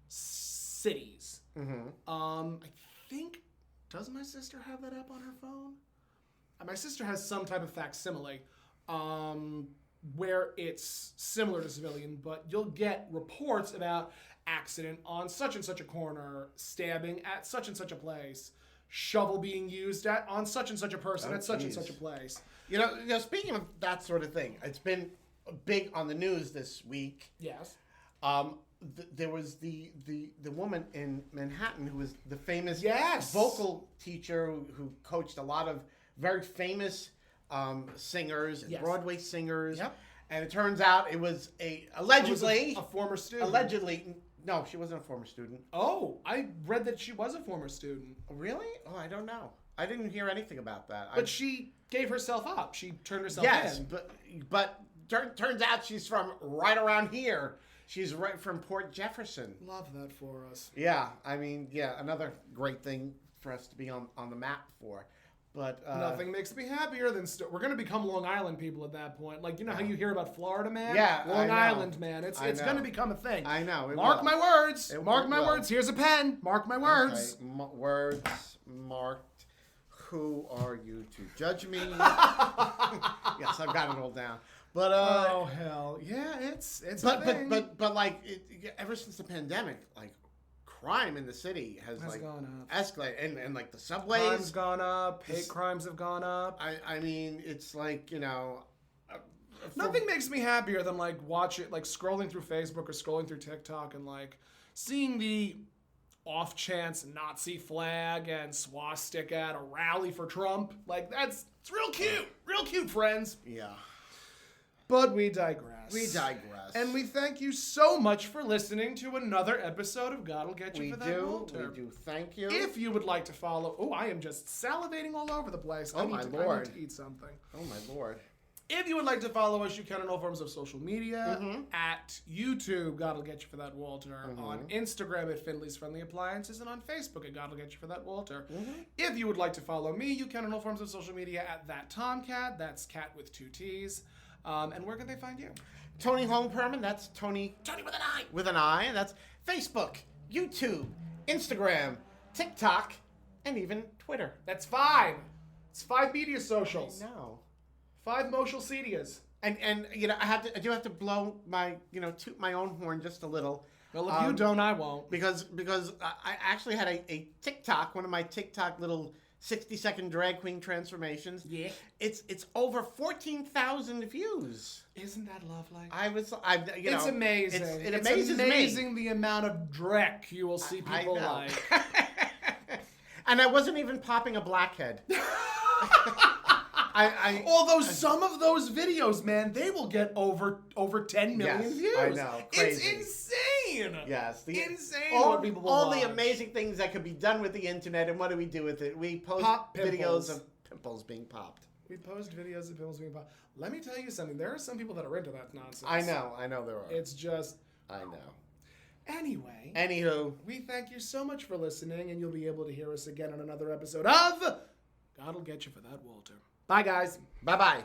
Speaker 2: cities. I think Does my sister have that app on her phone? My sister has some type of facsimile where it's similar to civilian, but you'll get reports about accident on such and such a corner, stabbing at such and such a place, shovel being used on such and such a person at such and such a place.
Speaker 3: You know, speaking of that sort of thing, it's been big on the news this week.
Speaker 2: Yes.
Speaker 3: There was the woman in Manhattan who was the famous vocal teacher who coached a lot of very famous singers and Broadway singers.
Speaker 2: Yep.
Speaker 3: And it turns out it was allegedly
Speaker 2: a former student.
Speaker 3: Allegedly, no, she wasn't a former student.
Speaker 2: Oh, I read that she was a former student.
Speaker 3: Really? Oh, I don't know. I didn't hear anything about that.
Speaker 2: But she gave herself up. She turned herself in.
Speaker 3: but turns out she's from right around here. She's right from Port Jefferson.
Speaker 2: Love that for us.
Speaker 3: Yeah, I mean, another great thing for us to be on the map for. But
Speaker 2: nothing makes me happier than we're going to become Long Island people at that point. Like, you know how you hear about Florida man?
Speaker 3: Yeah,
Speaker 2: Long Island man. It's going to become a thing.
Speaker 3: I know.
Speaker 2: Mark my words. Mark my words. Here's a pen. Mark my words.
Speaker 3: Okay. Words marked. Who are you to judge me? Yes, I've got it all down. But
Speaker 2: oh hell, yeah, it's a thing.
Speaker 3: But like ever since the pandemic, like crime in the city has like
Speaker 2: gone up.
Speaker 3: Escalated, and like the subways.
Speaker 2: Crime's gone up. Hate crimes have gone up.
Speaker 3: I mean, it's like, you know.
Speaker 2: Nothing makes me happier than like scrolling through Facebook or scrolling through TikTok and like seeing the off chance Nazi flag and swastika at a rally for Trump. Like it's real cute, friends.
Speaker 3: Yeah.
Speaker 2: But we digress.
Speaker 3: We digress.
Speaker 2: And we thank you so much for listening to another episode of God'll Get You for That Walter.
Speaker 3: We do. Thank you.
Speaker 2: If you would like to follow... Oh, I am just salivating all over the place.
Speaker 3: Oh, my Lord.
Speaker 2: I need to eat something.
Speaker 3: Oh, my Lord.
Speaker 2: If you would like to follow us, you can on all forms of social media. At YouTube, God'll Get You for That Walter. On Instagram at Findley's Friendly Appliances. And on Facebook at God'll Get You for That Walter. If you would like to follow me, you can on all forms of social media at That Tomcat. That's cat with 2 T's. And where can they find you?
Speaker 3: Toni Homeperm, and that's Toni with an I. With an I, and that's Facebook, YouTube, Instagram, TikTok, and even Twitter.
Speaker 2: That's 5. It's 5 media socials.
Speaker 3: I know.
Speaker 2: 5 social medias.
Speaker 3: And you know, I do have to blow my, toot my own horn just a little.
Speaker 2: Well, if you don't, I won't.
Speaker 3: Because I actually had a TikTok, one of my TikTok little 60-second drag queen transformations.
Speaker 2: Yeah.
Speaker 3: It's over 14,000 views.
Speaker 2: Isn't that lovely?
Speaker 3: It's
Speaker 2: amazing.
Speaker 3: It's
Speaker 2: amazing the amount of dreck you will see people like.
Speaker 3: And I wasn't even popping a blackhead.
Speaker 2: Although some of those videos, man, they will get over 10 million views.
Speaker 3: I know. Crazy.
Speaker 2: It's insane.
Speaker 3: Yes.
Speaker 2: Insane
Speaker 3: all
Speaker 2: what people will
Speaker 3: all
Speaker 2: watch.
Speaker 3: the amazing things that could be done with the internet, and what do we do with it? We post videos of pimples being popped.
Speaker 2: We post videos of pimples being popped. Let me tell you something. There are some people that are into that nonsense.
Speaker 3: I know there are.
Speaker 2: It's just...
Speaker 3: I know.
Speaker 2: Anyway.
Speaker 3: Anywho.
Speaker 2: We thank you so much for listening, and you'll be able to hear us again on another episode of God'll Get You for That, Walter. Bye, guys.
Speaker 3: Bye-bye.